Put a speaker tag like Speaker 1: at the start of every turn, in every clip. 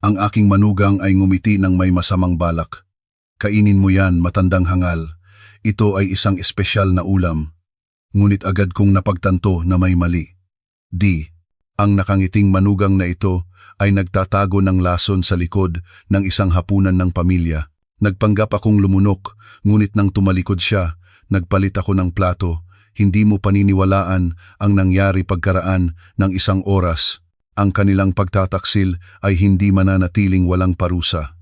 Speaker 1: Ang aking manugang ay ngumiti ng may masamang balak. Kainin mo yan, matandang hangal. Ito ay isang espesyal na ulam. Ngunit agad kong napagtanto na may mali. Ang nakangiting manugang na ito ay nagtatago ng lason sa likod ng isang hapunan ng pamilya. Nagpanggap akong lumunok, ngunit nang tumalikod siya, nagpalit ako ng plato. Hindi mo paniniwalaan ang nangyari pagkaraan ng isang oras. Ang kanilang pagtataksil ay hindi mananatiling walang parusa.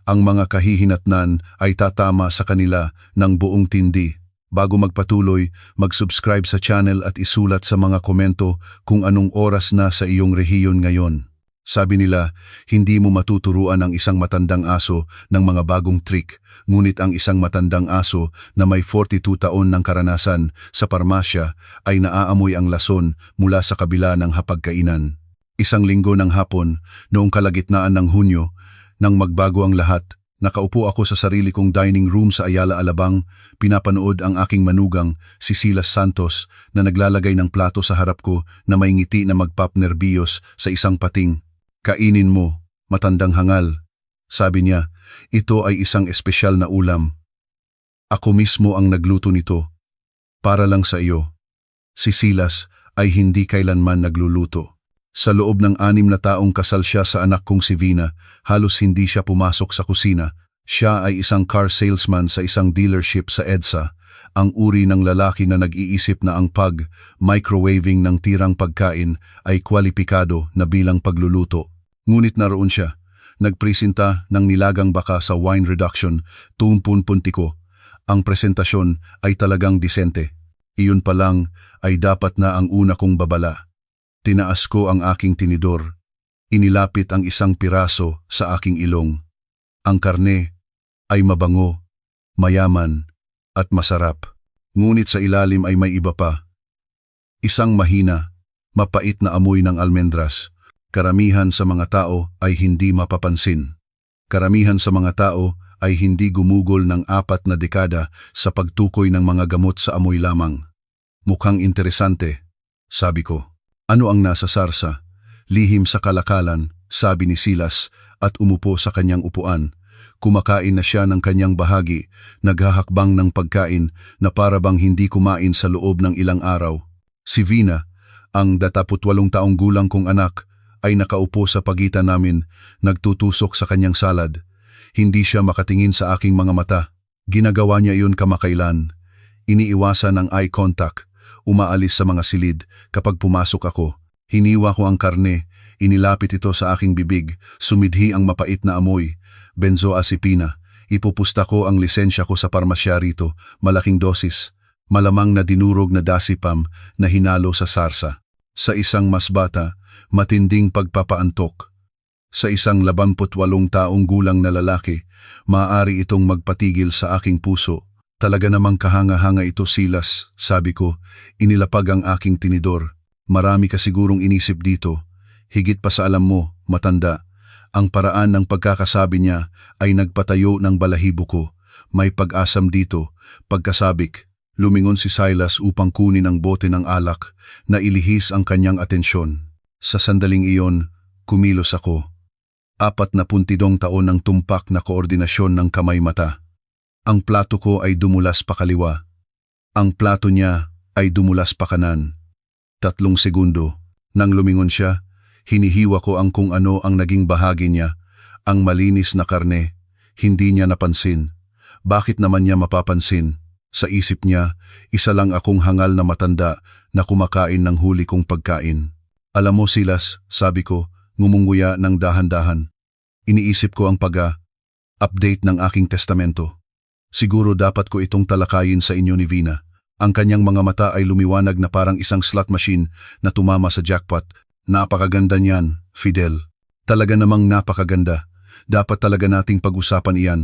Speaker 1: Ang mga kahihinatnan ay tatama sa kanila ng buong tindi. Bago magpatuloy, mag-subscribe sa channel at isulat sa mga komento kung anong oras na sa iyong rehiyon ngayon. Sabi nila, hindi mo matuturuan ang isang matandang aso ng mga bagong trick, ngunit ang isang matandang aso na may 42 taon ng karanasan sa parmasya ay naaamoy ang lason mula sa kabila ng hapagkainan. Isang linggo ng hapon, noong kalagitnaan ng Hunyo, nang magbago ang lahat, nakaupo ako sa sarili kong dining room sa Ayala Alabang, pinapanood ang aking manugang, si Silas Santos, na naglalagay ng plato sa harap ko na may ngiti na magpapnerbiyos sa isang pating. Kainin mo, matandang hangal. Sabi niya, ito ay isang espesyal na ulam. Ako mismo ang nagluto nito. Para lang sa iyo. Si Silas ay hindi kailanman nagluluto. Sa loob ng 6 na taong kasal siya sa anak kong si Vina, halos hindi siya pumasok sa kusina. Siya ay isang car salesman sa isang dealership sa EDSA, ang uri ng lalaki na nag-iisip na ang microwaving ng tirang pagkain ay kwalipikado na bilang pagluluto. Ngunit naroon siya, nagpresenta ng nilagang baka sa wine reduction, tumpun-puntiko. Ang presentasyon ay talagang disente. Iyon pa lang ay dapat na ang una kong babala. Tinaas ko ang aking tinidor. Inilapit ang isang piraso sa aking ilong. Ang karne ay mabango, mayaman, at masarap. Ngunit sa ilalim ay may iba pa. Isang mahina, mapait na amoy ng almendras. Karamihan sa mga tao ay hindi mapapansin. Karamihan sa mga tao ay hindi gumugol ng 4 na dekada sa pagtukoy ng mga gamot sa amoy lamang. Mukhang interesante, sabi ko. Ano ang nasa sarsa? Lihim sa kalakalan, sabi ni Silas at umupo sa kanyang upuan. Kumakain na siya ng kanyang bahagi, naghahakbang ng pagkain na para bang hindi kumain sa loob ng ilang araw. Si Vina, ang 28 taong gulang kong anak, ay nakaupo sa pagitan namin, nagtutusok sa kanyang salad. Hindi siya makatingin sa aking mga mata. Ginagawa niya iyon kamakailan. Iniiwasan ang eye contact. Umaalis sa mga silid kapag pumasok ako. Hiniwa ko ang karne, inilapit ito sa aking bibig, sumidhi ang mapait na amoy. Benzoazepina. Ipupusta ko ang lisensya ko sa parmasya rito, malaking dosis. Malamang na dinurog na dasipam na hinalo sa sarsa. Sa isang mas bata, matinding pagpapaantok. Sa isang 88 taong gulang na lalaki, maaari itong magpatigil sa aking puso. Talaga namang kahanga-hanga ito, Silas, sabi ko. Inilapag ang aking tinidor. Marami ka sigurong inisip dito. Higit pa sa alam mo, matanda. Ang paraan ng pagkakasabi niya ay nagpatayo ng balahibo ko. May pag-asam dito. Pagkasabik, lumingon si Silas upang kunin ang bote ng alak na ilihis ang kanyang atensyon. Sa sandaling iyon, kumilos ako. 42 taon ng tumpak na koordinasyon ng kamay-mata. Ang plato ko ay dumulas pa kaliwa. Ang plato niya ay dumulas pa kanan. 3 segundo. Nang lumingon siya, hinihiwa ko ang kung ano ang naging bahagi niya, ang malinis na karne. Hindi niya napansin. Bakit naman niya mapapansin? Sa isip niya, isa lang akong hangal na matanda na kumakain ng huli kong pagkain. Alam mo, Silas, sabi ko, ngumunguya ng dahan-dahan. Iniisip ko ang update ng aking testamento. Siguro dapat ko itong talakayin sa inyo ni Vina. Ang kanyang mga mata ay lumiwanag na parang isang slot machine na tumama sa jackpot. Napakaganda niyan, Fidel. Talaga namang napakaganda. Dapat talaga nating pag-usapan iyan.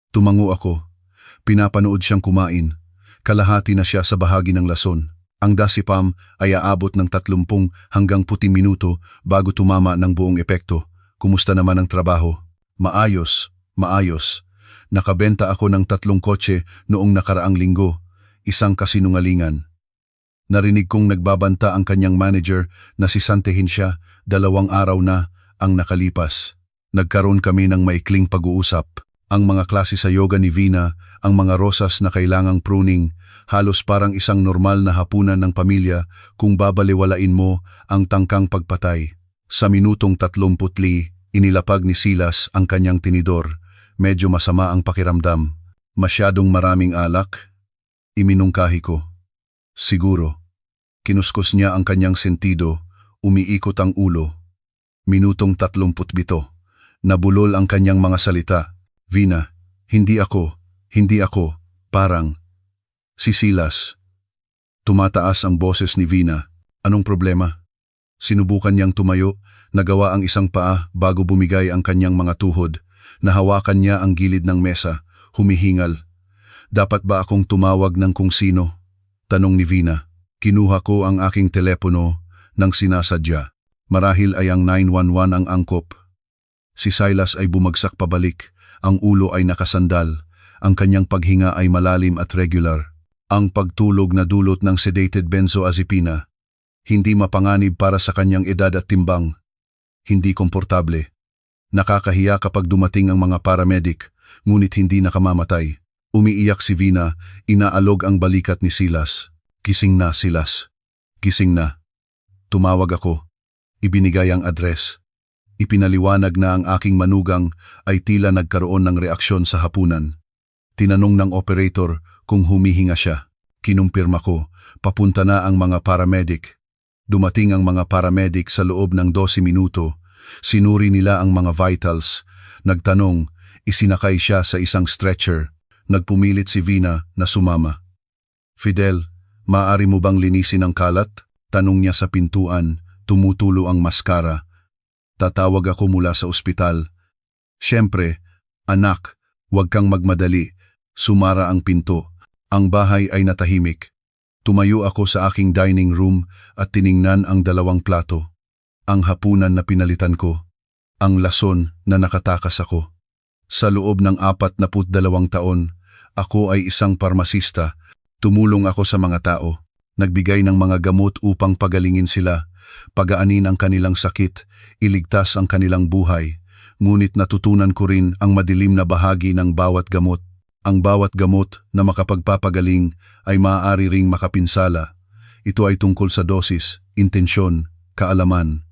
Speaker 1: Tumango ako. Pinapanood siyang kumain. Kalahati na siya sa bahagi ng lason. Ang dasipam ay aabot ng 30 hanggang 40 minuto bago tumama ng buong epekto. Kumusta naman ang trabaho? Maayos, maayos. Nakabenta ako ng 3 kotse noong nakaraang linggo, isang kasinungalingan. Narinig kong nagbabanta ang kanyang manager na sisantehin siya, 2 araw na, ang nakalipas. Nagkaroon kami ng maikling pag-uusap. Ang mga klase sa yoga ni Vina, ang mga rosas na kailangang pruning, halos parang isang normal na hapunan ng pamilya kung babaliwalain mo ang tangkang pagpatay. Sa minutong 30, inilapag ni Silas ang kanyang tinidor. Medyo masama ang pakiramdam. Masyadong maraming alak? Iminungkahi ko. Siguro. Kinuskos niya ang kanyang sentido, umiikot ang ulo. Minutong 37. Nabulol ang kanyang mga salita. Vina, hindi ako, parang. Si Silas. Tumataas ang boses ni Vina. Anong problema? Sinubukan niyang tumayo, nagawa ang isang paa bago bumigay ang kanyang mga tuhod. Nahawakan niya ang gilid ng mesa, humihingal. Dapat ba akong tumawag ng kung sino? Tanong ni Vina. Kinuha ko ang aking telepono nang sinasadya. Marahil ay ang 911 ang angkop. Si Silas ay bumagsak pabalik. Ang ulo ay nakasandal, ang kanyang paghinga ay malalim at regular. Ang pagtulog na dulot ng sedated benzodiazepina. Hindi mapanganib para sa kanyang edad at timbang. Hindi komportable. Nakakahiya kapag dumating ang mga paramedic, ngunit hindi nakamamatay. Umiiyak si Vina, inaalog ang balikat ni Silas. Gising na, Silas. Gising na. Tumawag ako. Ibinigay ang address. Ipinaliwanag na ang aking manugang ay tila nagkaroon ng reaksyon sa hapunan. Tinanong ng operator kung humihinga siya. Kinumpirma ko, papunta na ang mga paramedic. Dumating ang mga paramedic sa loob ng 12 minuto. Sinuri nila ang mga vitals. Nagtanong, isinakay siya sa isang stretcher. Nagpumilit si Vina na sumama. Fidel, maaari mo bang linisin ang kalat? Tanong niya sa pintuan, tumutulo ang maskara. Tatawag ako mula sa ospital. Siyempre, anak, huwag kang magmadali. Sumara ang pinto. Ang bahay ay natahimik. Tumayo ako sa aking dining room at tiningnan ang 2 plato. Ang hapunan na pinalitan ko. Ang lason na nakatakas ako. Sa loob ng 42 taon, ako ay isang parmasista. Tumulong ako sa mga tao. Nagbigay ng mga gamot upang pagalingin sila. Pagaanin ang kanilang sakit, iligtas ang kanilang buhay. Ngunit natutunan ko rin ang madilim na bahagi ng bawat gamot. Ang bawat gamot na makapagpapagaling ay maaari ring makapinsala. Ito ay tungkol sa dosis, intensyon, kaalaman.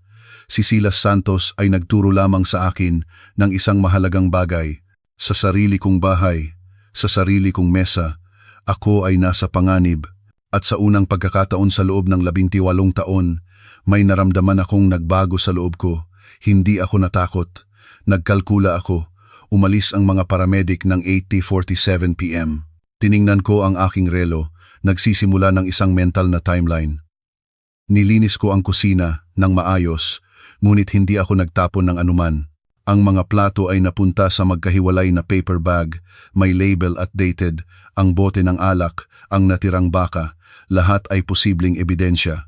Speaker 1: Si Silas Santos ay nagturo lamang sa akin ng isang mahalagang bagay. Sa sarili kong bahay, sa sarili kong mesa, ako ay nasa panganib. At sa unang pagkakataon sa loob ng 18 taon, may naramdaman akong nagbago sa loob ko. Hindi ako natakot. Nagkalkula ako. Umalis ang mga paramedic ng 8:47 p.m. Tiningnan ko ang aking relo. Nagsisimula ng isang mental na timeline. Nilinis ko ang kusina ng maayos, ngunit hindi ako nagtapon ng anuman. Ang mga plato ay napunta sa magkahiwalay na paper bag, may label at dated, ang bote ng alak, ang natirang baka, lahat ay posibleng ebidensya.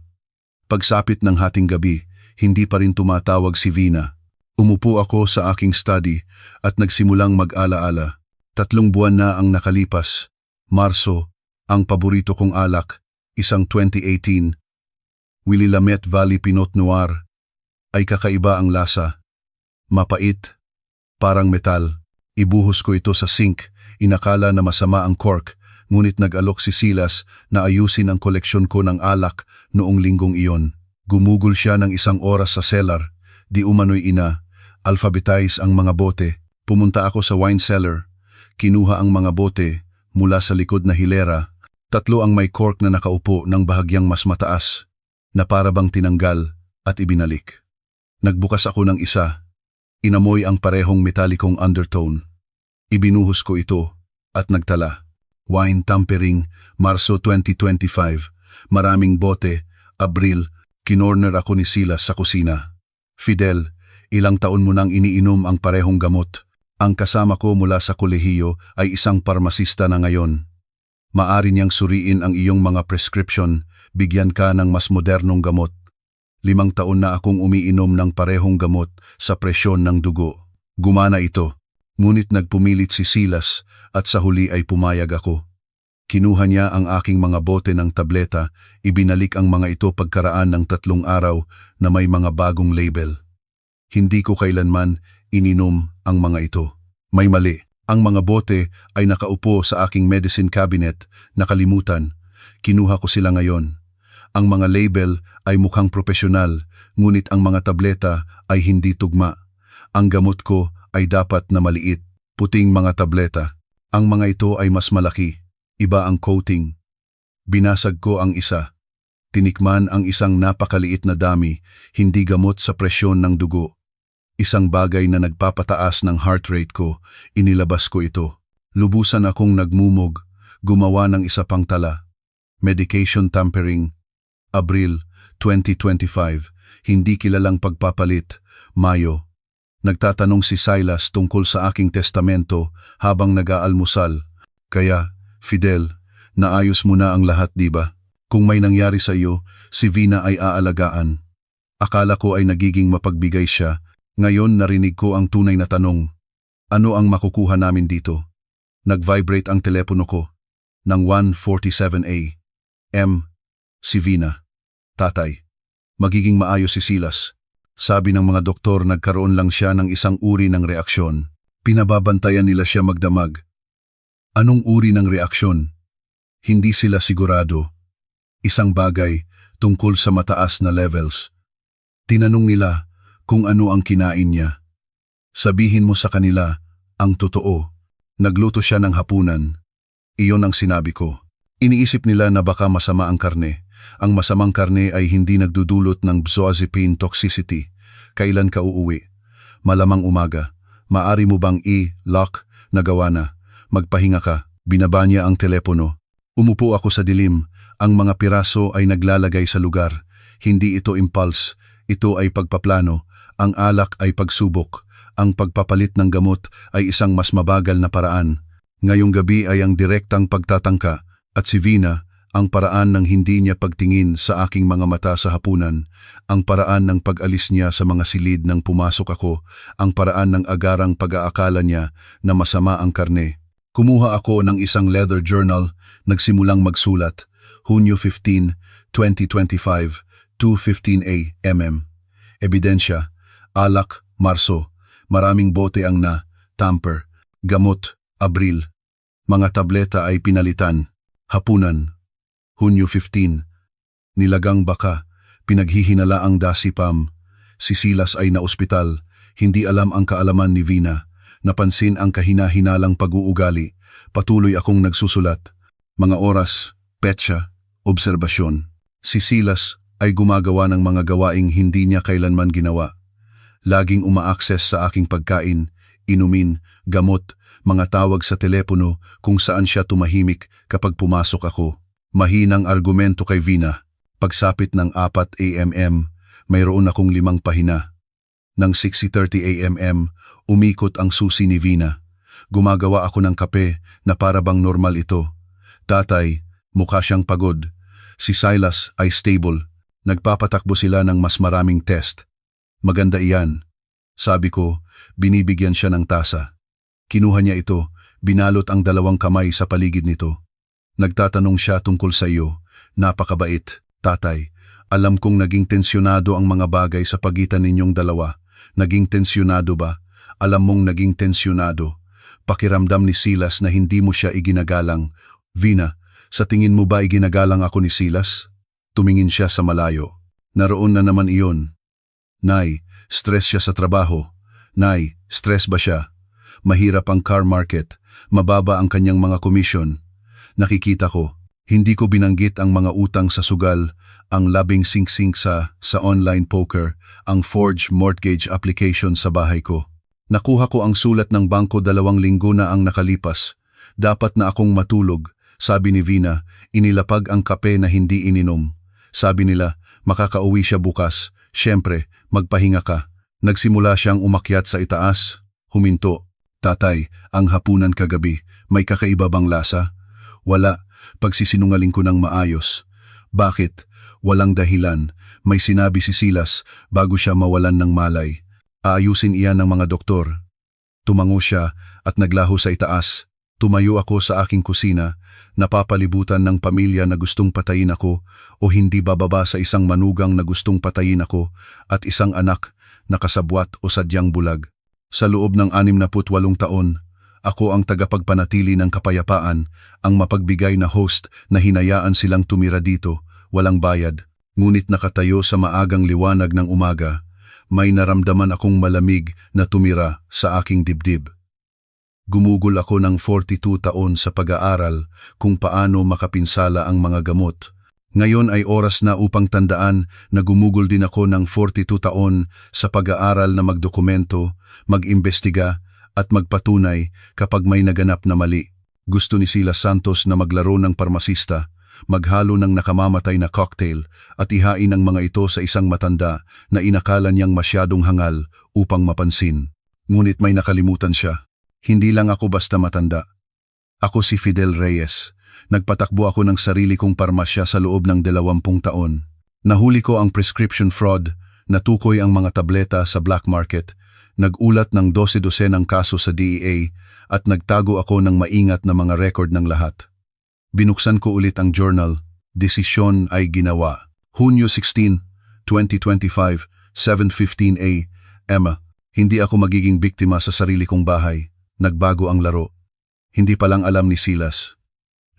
Speaker 1: Pagsapit ng hating gabi, hindi pa rin tumatawag si Vina. Umupo ako sa aking study at nagsimulang mag-alaala. 3 buwan na ang nakalipas. Marso, ang paborito kong alak, isang 2018. Willamette Valley Pinot Noir. Ay kakaiba ang lasa. Mapait. Parang metal. Ibuhos ko ito sa sink. Inakala na masama ang cork. Ngunit nag-alok si Silas na ayusin ang koleksyon ko ng alak noong linggong iyon. Gumugol siya ng 1 oras sa cellar. Di umano'y alphabetize ang mga bote. Pumunta ako sa wine cellar. Kinuha ang mga bote mula sa likod na hilera. 3 ang may cork na nakaupo ng bahagyang mas mataas, na para bang tinanggal at ibinalik. Nagbukas ako ng isa. Inamoy ang parehong metalikong undertone. Ibinuhos ko ito at nagtala. Wine tampering, Marso 2025. Maraming bote, Abril. Kinorner ako ni Silas sa kusina. Fidel, ilang taon mo nang iniinom ang parehong gamot. Ang kasama ko mula sa kolehiyo ay isang parmasista na ngayon. Maari niyang suriin ang iyong mga prescription, bigyan ka ng mas modernong gamot. 5 taon na akong umiinom ng parehong gamot sa presyon ng dugo. Gumana ito, ngunit nagpumilit si Silas at sa huli ay pumayag ako. Kinuha niya ang aking mga bote ng tableta, ibinalik ang mga ito pagkaraan ng 3 araw na may mga bagong label. Hindi ko kailanman ininom ang mga ito. May mali. Ang mga bote ay nakaupo sa aking medicine cabinet, nakalimutan. Kinuha ko sila ngayon. Ang mga label ay mukhang propesyonal, ngunit ang mga tableta ay hindi tugma. Ang gamot ko ay dapat na maliit, puting mga tableta. Ang mga ito ay mas malaki. Iba ang coating. Binasag ko ang isa. Tinikman ang isang napakaliit na dami, hindi gamot sa presyon ng dugo. Isang bagay na nagpapataas ng heart rate ko, inilabas ko ito. Lubusan akong nagmumog, gumawa ng isa pang tala. Medication tampering, Abril 2025, hindi kilalang pagpapalit, Mayo. Nagtatanong si Silas tungkol sa aking testamento habang nag-aalmusal. Kaya, Fidel, naayos mo na ang lahat, di ba? Kung may nangyari sa iyo, si Vina ay aalagaan. Akala ko ay nagiging mapagbigay siya. Ngayon narinig ko ang tunay na tanong. Ano ang makukuha namin dito? Nag-vibrate ang telepono ko. Nang 1:47 a.m. Si Vina. Tatay, magiging maayos si Silas. Sabi ng mga doktor nagkaroon lang siya ng isang uri ng reaksyon. Pinababantayan nila siya magdamag. Anong uri ng reaksyon? Hindi sila sigurado. Isang bagay tungkol sa mataas na levels. Tinanong nila kung ano ang kinain niya. Sabihin mo sa kanila ang totoo. Nagluto siya ng hapunan. Iyon ang sinabi ko. Iniisip nila na baka masama ang karne. Ang masamang karne ay hindi nagdudulot ng benzodiazepine toxicity. Kailan ka uuwi? Malamang umaga. Maari mo bang i-lock? Nagawa na. Magpahinga ka. Binaba niya ang telepono. Umupo ako sa dilim. Ang mga piraso ay naglalagay sa lugar. Hindi ito impulse. Ito ay pagpaplano. Ang alak ay pagsubok. Ang pagpapalit ng gamot ay isang mas mabagal na paraan. Ngayong gabi ay ang direktang pagtatangka. At si Vina, ang paraan ng hindi niya pagtingin sa aking mga mata sa hapunan, ang paraan ng pag-alis niya sa mga silid nang pumasok ako, ang paraan ng agarang pag-aakala niya na masama ang karne. Kumuha ako ng isang leather journal, nagsimulang magsulat. Hunyo 15, 2025, 2:15 a.m. Ebidensya, alak, Marso, maraming bote ang tamper, gamot, Abril. Mga tableta ay pinalitan. Hapunan, Hunyo 15. Nilagang baka, pinaghihinala ang dasipam. Si Silas ay naospital, hindi alam ang kaalaman ni Vina. Napansin ang kahina-hinalang pag-uugali. Patuloy akong nagsusulat. Mga oras, petsa, obserbasyon. Si Silas ay gumagawa ng mga gawaing hindi niya kailanman ginawa. Laging uma-access sa aking pagkain, inumin, gamot, mga tawag sa telepono kung saan siya tumahimik kapag pumasok ako. Mahinang argumento kay Vina. Pagsapit ng 4 a.m, mayroon akong 5 pahina. Nang 6:30 a.m, umikot ang susi ni Vina. Gumagawa ako ng kape na para bang normal ito. Tatay, mukha siyang pagod. Si Silas ay stable. Nagpapatakbo sila ng mas maraming test. Maganda iyan. Sabi ko, binibigyan siya ng tasa. Kinuha niya ito, binalot ang 2 kamay sa paligid nito. Nagtatanong siya tungkol sa iyo. Napakabait, tatay. Alam kong naging tensyonado ang mga bagay sa pagitan ninyong dalawa. Naging tensyonado ba? Alam mong naging tensyonado. Pakiramdam ni Silas na hindi mo siya iginagalang. Vina, sa tingin mo ba iginagalang ako ni Silas? Tumingin siya sa malayo. Naroon na naman iyon. Nay, stress siya sa trabaho. Nay, stress ba siya? Mahirap ang car market, mababa ang kanyang mga komisyon. Nakikita ko, hindi ko binanggit ang mga utang sa sugal, ang labing sing-sing sa online poker, ang forged mortgage application sa bahay ko. Nakuha ko ang sulat ng bangko 2 linggo na ang nakalipas. Dapat na akong matulog, sabi ni Vina, inilapag ang kape na hindi ininom. Sabi nila, makakauwi siya bukas, syempre, magpahinga ka. Nagsimula siyang umakyat sa itaas, huminto. Tatay, ang hapunan kagabi, may kakaiba bang lasa? Wala, pagsisinungaling ko ng maayos. Bakit? Walang dahilan. May sinabi si Silas bago siya mawalan ng malay. Aayusin iyan ng mga doktor. Tumango siya at naglaho sa itaas. Tumayo ako sa aking kusina, napapalibutan ng pamilya na gustong patayin ako o hindi bababa sa isang manugang na gustong patayin ako at isang anak nakasabwat o sadyang bulag. Sa loob ng 68 taon, ako ang tagapagpanatili ng kapayapaan, ang mapagbigay na host na hinayaan silang tumira dito, walang bayad. Ngunit nakatayo sa maagang liwanag ng umaga, may naramdaman akong malamig na tumira sa aking dibdib. Gumugol ako ng 42 taon sa pag-aaral kung paano makapinsala ang mga gamot. Ngayon ay oras na upang tandaan na gumugol din ako ng 42 taon sa pag-aaral na magdokumento, mag-imbestiga, at magpatunay kapag may naganap na mali. Gusto ni Silas Santos na maglaro ng parmasista, maghalo ng nakamamatay na cocktail at ihain ang mga ito sa isang matanda na inakala niyang masyadong hangal upang mapansin. Ngunit may nakalimutan siya. Hindi lang ako basta matanda. Ako si Fidel Reyes. Nagpatakbo ako ng sarili kong parmasya sa loob ng 20 taon. Nahuli ko ang prescription fraud, natukoy ang mga tableta sa black market, nagulat ng 12-dosenang kaso sa DEA at nagtago ako ng maingat na mga record ng lahat. Binuksan ko ulit ang journal. Desisyon ay ginawa. Hunyo 16, 2025, 7:15 a.m. Hindi ako magiging biktima sa sarili kong bahay. Nagbago ang laro. Hindi pa lang alam ni Silas.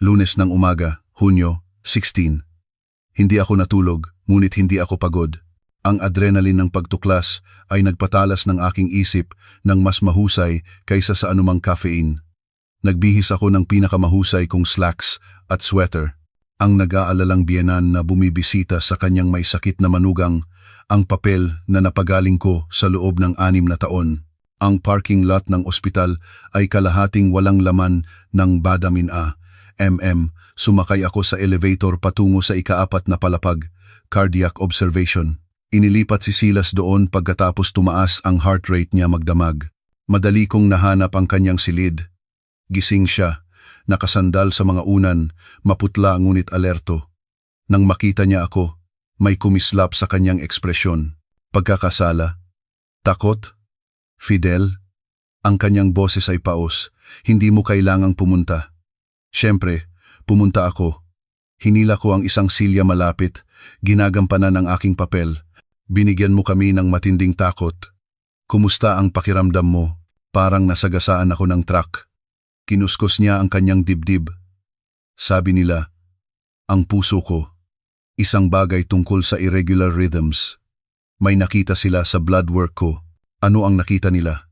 Speaker 1: Lunes ng umaga, Hunyo 16. Hindi ako natulog, ngunit hindi ako pagod. Ang adrenaline ng pagtuklas ay nagpatalas ng aking isip ng mas mahusay kaysa sa anumang caffeine. Nagbihis ako ng pinakamahusay kong slacks at sweater. Ang nag-aalalang biyenan na bumibisita sa kanyang may sakit na manugang, ang papel na napagaling ko sa loob ng 6 na taon. Ang parking lot ng ospital ay kalahating walang laman ng Badamin A. Sumakay ako sa elevator patungo sa ika-4 na palapag, cardiac observation. Inilipat si Silas doon pagkatapos tumaas ang heart rate niya magdamag. Madali kong nahanap ang kanyang silid. Gising siya, nakasandal sa mga unan, maputla ngunit alerto. Nang makita niya ako, may kumislap sa kanyang ekspresyon. Pagkakasala. Takot? Fidel? Ang kanyang boses ay paos. Hindi mo kailangang pumunta. Siyempre, pumunta ako. Hinila ko ang isang silya malapit, ginagampanan ang aking papel. Binigyan mo kami ng matinding takot. Kumusta ang pakiramdam mo? Parang nasagasaan ako ng truck. Kinuskos niya ang kanyang dibdib. Sabi nila, ang puso ko, isang bagay tungkol sa irregular rhythms. May nakita sila sa blood work ko. Ano ang nakita nila?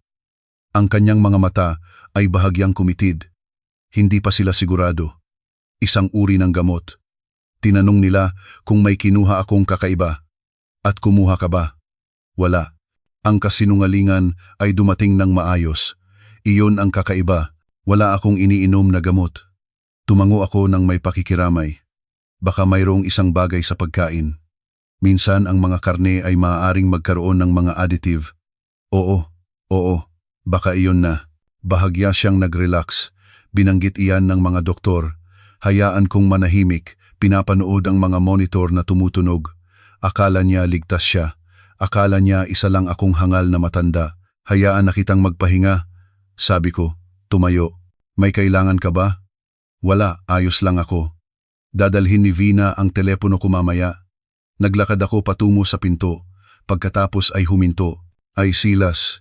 Speaker 1: Ang kanyang mga mata ay bahagyang kumitid. Hindi pa sila sigurado. Isang uri ng gamot. Tinanong nila kung may kinuha akong kakaiba. At kumuha ka ba? Wala. Ang kasinungalingan ay dumating ng maayos. Iyon ang kakaiba. Wala akong iniinom na gamot. Tumango ako ng may pakikiramay. Baka mayroong isang bagay sa pagkain. Minsan ang mga karne ay maaaring magkaroon ng mga additive. Oo, baka iyon na. Bahagya siyang nag-relax. Binanggit iyan ng mga doktor. Hayaan kong manahimik, pinapanood ang mga monitor na tumutunog. Akala niya ligtas siya. Akala niya isa lang akong hangal na matanda. Hayaan na kitang magpahinga. Sabi ko, tumayo. May kailangan ka ba? Wala, ayos lang ako. Dadalhin ni Vina ang telepono ko mamaya. Naglakad ako patungo sa pinto. Pagkatapos ay huminto. Ay Silas,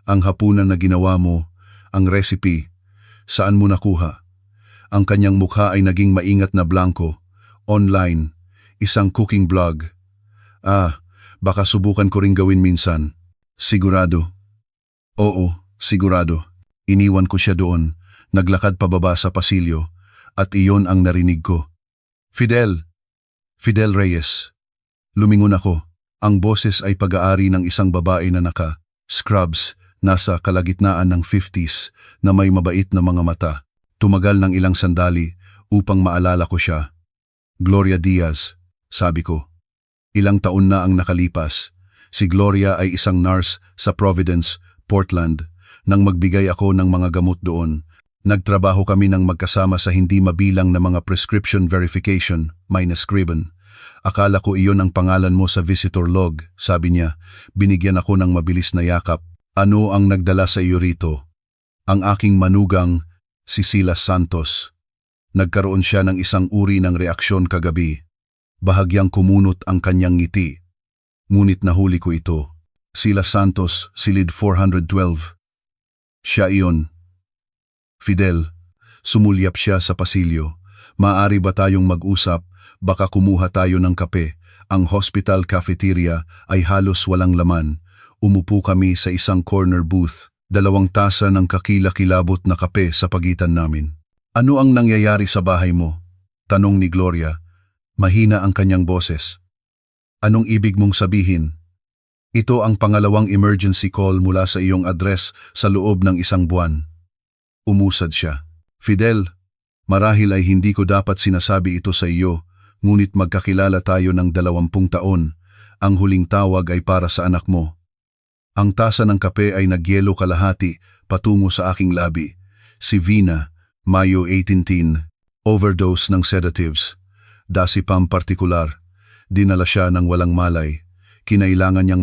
Speaker 1: ang hapunan na ginawa mo, ang recipe, saan mo nakuha? Ang kanyang mukha ay naging maingat na blanco. Online, isang cooking blog. Baka subukan ko ring gawin minsan. Sigurado? Oo, sigurado. Iniwan ko siya doon, naglakad pababa sa pasilyo, at iyon ang narinig ko. Fidel Reyes. Lumingon ako. Ang boses ay pag-aari ng isang babae na naka-scrubs, nasa kalagitnaan ng 50s, na may mabait na mga mata. Tumagal ng ilang sandali upang maalala ko siya. Gloria Diaz, sabi ko. Ilang taon na ang nakalipas. Si Gloria ay isang nurse sa Providence, Portland. Nang magbigay ako ng mga gamot doon, nagtrabaho kami ng magkasama sa hindi mabilang na mga prescription verification, -Scriben. Akala ko iyon ang pangalan mo sa visitor log, sabi niya. Binigyan ako ng mabilis na yakap. Ano ang nagdala sa iyo rito? Ang aking manugang, si Silas Santos. Nagkaroon siya ng isang uri ng reaksyon kagabi. Bahagyang kumunot ang kanyang ngiti. Ngunit nahuli ko ito. Silas Santos, silid 412. Siya iyon. Fidel, sumulyap siya sa pasilyo. Maaari ba tayong mag-usap? Baka kumuha tayo ng kape. Ang hospital cafeteria ay halos walang laman. Umupo kami sa isang corner booth. 2 tasa ng kakilakilabot na kape sa pagitan namin. Ano ang nangyayari sa bahay mo? Tanong ni Gloria. Mahina ang kanyang boses. Anong ibig mong sabihin? Ito ang pangalawang emergency call mula sa iyong address sa loob ng 1 buwan. Umusad siya. Fidel, marahil ay hindi ko dapat sinasabi ito sa iyo, ngunit magkakilala tayo ng 20 taon. Ang huling tawag ay para sa anak mo. Ang tasa ng kape ay nagyelo kalahati patungo sa aking labi. Si Vina, Mayo 18, overdose ng sedatives. Dasipam partikular. Dinala siya ng walang malay. Kinailangan niyang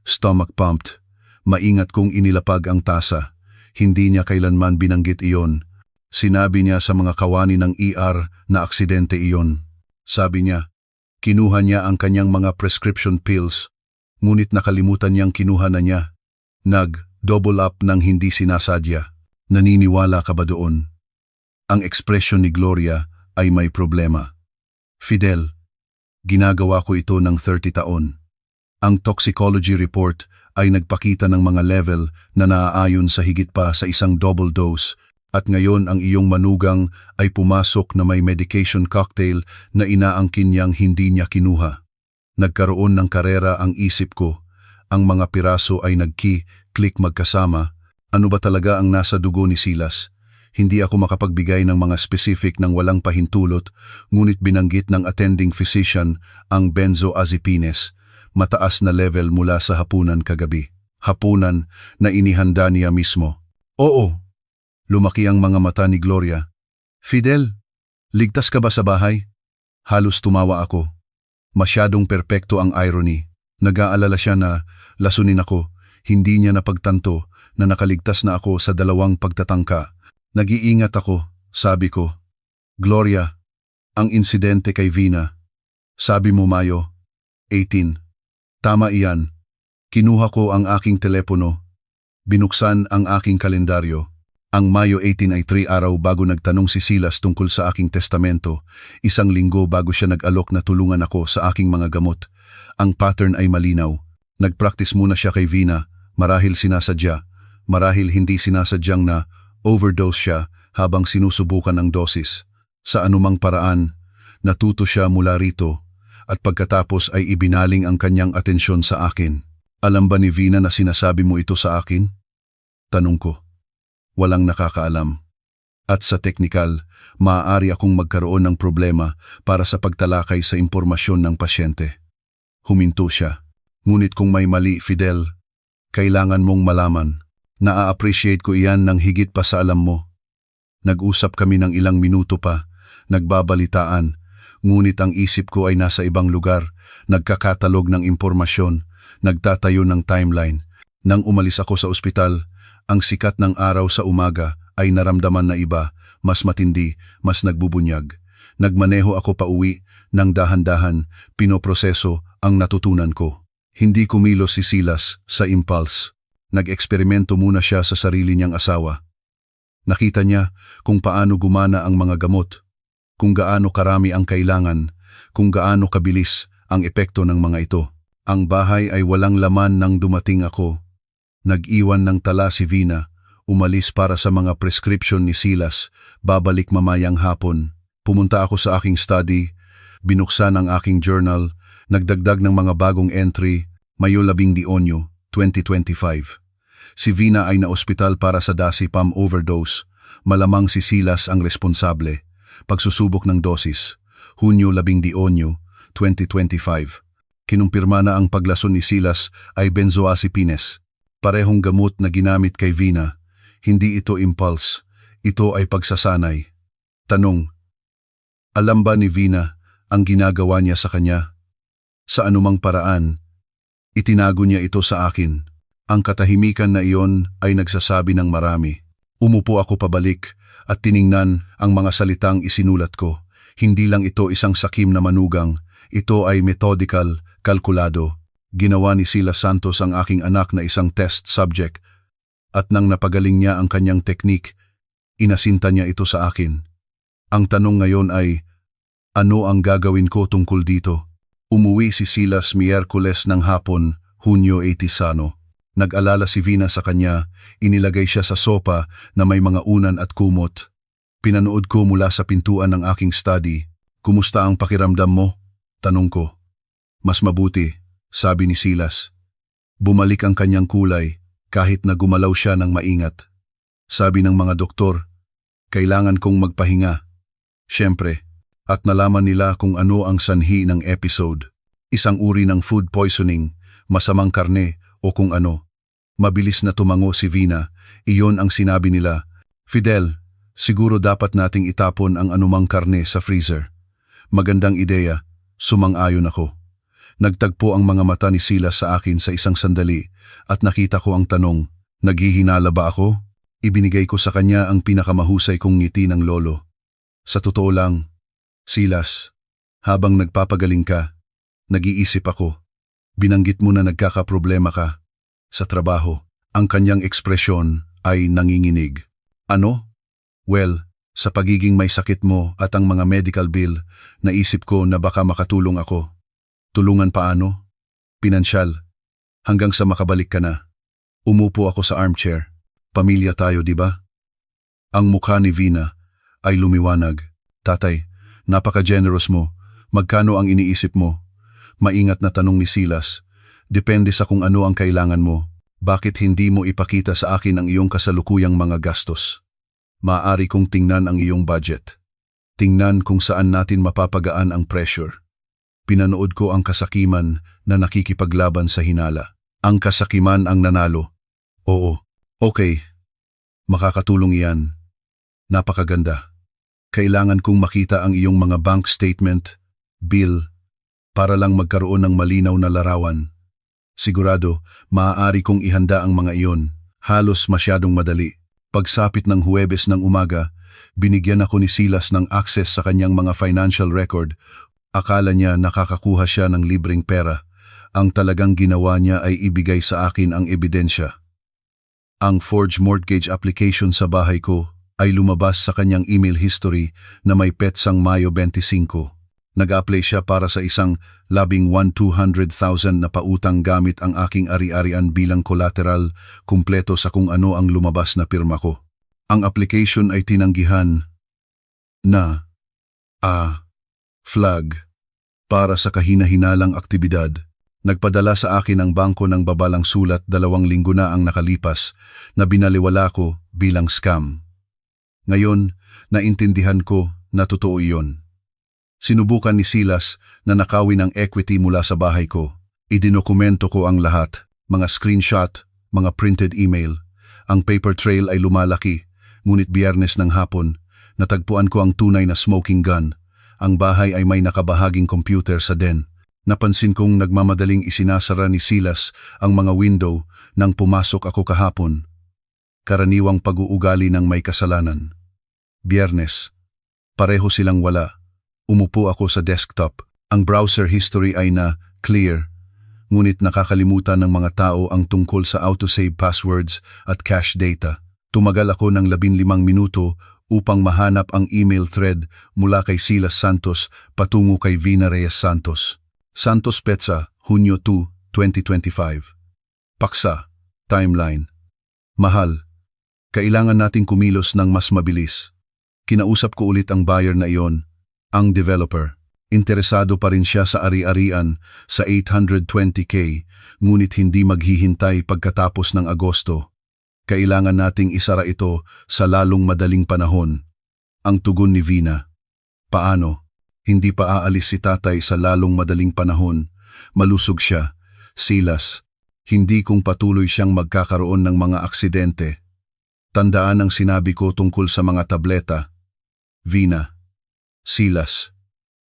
Speaker 1: stomach pumped. Maingat kong inilapag ang tasa. Hindi niya kailanman binanggit iyon. Sinabi niya sa mga kawani ng ER na aksidente iyon. Sabi niya, kinuha niya ang kanyang mga prescription pills, ngunit nakalimutan niyang kinuha na niya. Nag-double up ng hindi sinasadya. Naniniwala ka ba doon? Ang ekspresyon ni Gloria ay may problema. Fidel, ginagawa ko ito ng 30 taon. Ang toxicology report ay nagpakita ng mga level na naaayon sa higit pa sa isang double dose, at ngayon ang iyong manugang ay pumasok na may medication cocktail na inaangkin niyang hindi niya kinuha. Nagkaroon ng karera ang isip ko. Ang mga piraso ay nagki-click magkasama. Ano ba talaga ang nasa dugo ni Silas? Hindi ako makapagbigay ng mga specific ng walang pahintulot, ngunit binanggit ng attending physician ang benzodiazepines. Mataas na level mula sa hapunan kagabi. Hapunan na inihanda niya mismo. Oo. Lumaki ang mga mata ni Gloria. Fidel, ligtas ka ba sa bahay? Halos tumawa ako. Masyadong perpekto ang irony. Nag-aalala siya na lasunin ako. Hindi niya napagtanto na nakaligtas na ako sa 2 pagtatangka. Nag-iingat ako, sabi ko. Gloria, ang insidente kay Vina. Sabi mo Mayo 18. Tama iyan. Kinuha ko ang aking telepono. Binuksan ang aking kalendaryo. Ang Mayo 18 ay 3 araw bago nagtanong si Silas tungkol sa aking testamento. 1 linggo bago siya nag-alok na tulungan ako sa aking mga gamot. Ang pattern ay malinaw. Nag-practice muna siya kay Vina, marahil sinasadya, marahil hindi sinasadyang na overdose siya habang sinusubukan ang dosis. Sa anumang paraan, natuto siya mula rito. At pagkatapos ay ibinaling ang kanyang atensyon sa akin. Alam ba ni Vina na sinasabi mo ito sa akin? Tanong ko. Walang nakakaalam. At sa teknikal, maaari akong magkaroon ng problema para sa pagtalakay sa impormasyon ng pasyente. Huminto siya. Ngunit kung may mali, Fidel, kailangan mong malaman. Naa-appreciate ko iyan ng higit pa sa alam mo. Nag-usap kami ng ilang minuto pa, nagbabalitaan, ngunit ang isip ko ay nasa ibang lugar, nagkakatalog ng impormasyon, nagtatayo ng timeline. Nang umalis ako sa ospital, ang sikat ng araw sa umaga ay naramdaman na iba, mas matindi, mas nagbubunyag. Nagmaneho ako pauwi, nang dahan-dahan, pinoproseso ang natutunan ko. Hindi kumilos si Silas sa impulse. Nag-eksperimento muna siya sa sarili niyang asawa. Nakita niya kung paano gumana ang mga gamot, kung gaano karami ang kailangan, kung gaano kabilis ang epekto ng mga ito. Ang bahay ay walang laman nang dumating ako. Nag-iwan ng tala si Vina, umalis para sa mga prescription ni Silas, babalik mamayang hapon. Pumunta ako sa aking study, binuksan ang aking journal, nagdagdag ng mga bagong entry, Mayo 18, 2025. Si Vina ay naospital para sa dasipam overdose, malamang si Silas ang responsable. Pagsusubok ng dosis, Hunyo 18, 2025. Kinumpirma na ang paglason ni Silas ay benzodiazepines. Parehong gamot na ginamit kay Vina. Hindi ito impulse, ito ay pagsasanay. Tanong, alam ba ni Vina ang ginagawa niya sa kanya? Sa anumang paraan, itinago niya ito sa akin. Ang katahimikan na iyon ay nagsasabi ng marami. Umupo ako pabalik at tiningnan ang mga salitang isinulat ko. Hindi lang ito isang sakim na manugang, ito ay methodical, kalkulado. Ginawa ni Silas Santos ang aking anak na isang test subject at nang napagaling niya ang kanyang teknik, inasinta niya ito sa akin. Ang tanong ngayon ay, ano ang gagawin ko tungkol dito? Umuwi si Silas Miyerkules ng hapon, Hunyo 80. Nag-alala si Vina sa kanya, inilagay siya sa sopa na may mga unan at kumot. Pinanood ko mula sa pintuan ng aking study. Kumusta ang pakiramdam mo? Tanong ko. Mas mabuti, sabi ni Silas. Bumalik ang kanyang kulay kahit na gumalaw siya ng maingat. Sabi ng mga doktor, kailangan kong magpahinga. Siyempre, at nalaman nila kung ano ang sanhi ng episode. Isang uri ng food poisoning, masamang karne o kung ano. Mabilis na tumango si Vina, iyon ang sinabi nila. Fidel, siguro dapat nating itapon ang anumang karne sa freezer. Magandang ideya, sumang-ayon ako. Nagtagpo ang mga mata ni Silas sa akin sa isang sandali at nakita ko ang tanong, naghihinala ba ako? Ibinigay ko sa kanya ang pinakamahusay kong ngiti ng lolo. Sa totoo lang, Silas, habang nagpapagaling ka, nag-iisip ako. Binanggit mo na nagkakaproblema ka. Sa trabaho, ang kanyang ekspresyon ay nanginginig. Ano? Well, sa pagiging may sakit mo at ang mga medical bill, naisip ko na baka makatulong ako. Tulungan paano? Pinansyal. Hanggang sa makabalik ka na. Umupo ako sa armchair. Pamilya tayo, di ba? Ang mukha ni Vina ay lumiwanag. Tatay, napaka-generous mo. Magkano ang iniisip mo? Maingat na tanong ni Silas. Depende sa kung ano ang kailangan mo. Bakit hindi mo ipakita sa akin ang iyong kasalukuyang mga gastos? Maaari kong tingnan ang iyong budget. Tingnan kung saan natin mapapagaan ang pressure. Pinanood ko ang kasakiman na nakikipaglaban sa hinala. Ang kasakiman ang nanalo. Oo, okay. Makakatulong iyan. Napakaganda. Kailangan kong makita ang iyong mga bank statement, bill, para lang magkaroon ng malinaw na larawan. Sigurado, maaari kong ihanda ang mga iyon. Halos masyadong madali. Pagsapit ng Huwebes ng umaga, binigyan ako ni Silas ng access sa kanyang mga financial record. Akala niya nakakakuha siya ng libreng pera. Ang talagang ginawa niya ay ibigay sa akin ang ebidensya. Ang forged mortgage application sa bahay ko ay lumabas sa kanyang email history na may petsang Mayo 25. Nag-apply siya para sa isang 200,000 na pautang gamit ang aking ari-arian bilang collateral, kumpleto sa kung ano ang lumabas na pirma ko. Ang application ay tinanggihan na flag para sa kahina-hinalang aktibidad. Nagpadala sa akin ang bangko ng babalang sulat 2 linggo na ang nakalipas na binaliwala ko bilang scam. Ngayon, naintindihan ko na totoo iyon. Sinubukan ni Silas na nakawin ang equity mula sa bahay ko. Idinokumento ko ang lahat, mga screenshot, mga printed email. Ang paper trail ay lumalaki, ngunit Biyernes ng hapon, natagpuan ko ang tunay na smoking gun. Ang bahay ay may nakabahaging computer sa den. Napansin kong nagmamadaling isinasara ni Silas ang mga window nang pumasok ako kahapon. Karaniwang pag-uugali ng may kasalanan. Biyernes, pareho silang wala. Umupo ako sa desktop. Ang browser history ay na clear, ngunit nakakalimutan ng mga tao ang tungkol sa autosave passwords at cache data. Tumagal ako ng 15 minuto upang mahanap ang email thread mula kay Silas Santos patungo kay Vina Reyes Santos. Santos Petsa, Hunyo 2, 2025. Paksa, timeline. Mahal, kailangan nating kumilos ng mas mabilis. Kinausap ko ulit ang buyer na iyon. Ang developer, interesado pa rin siya sa ari-arian sa 820K, ngunit hindi maghihintay pagkatapos ng Agosto. Kailangan nating isara ito sa lalong madaling panahon. Ang tugon ni Vina. Paano? Hindi pa aalis si tatay sa lalong madaling panahon. Malusog siya. Silas, hindi kung patuloy siyang magkakaroon ng mga aksidente. Tandaan ang sinabi ko tungkol sa mga tableta. Vina. Silas,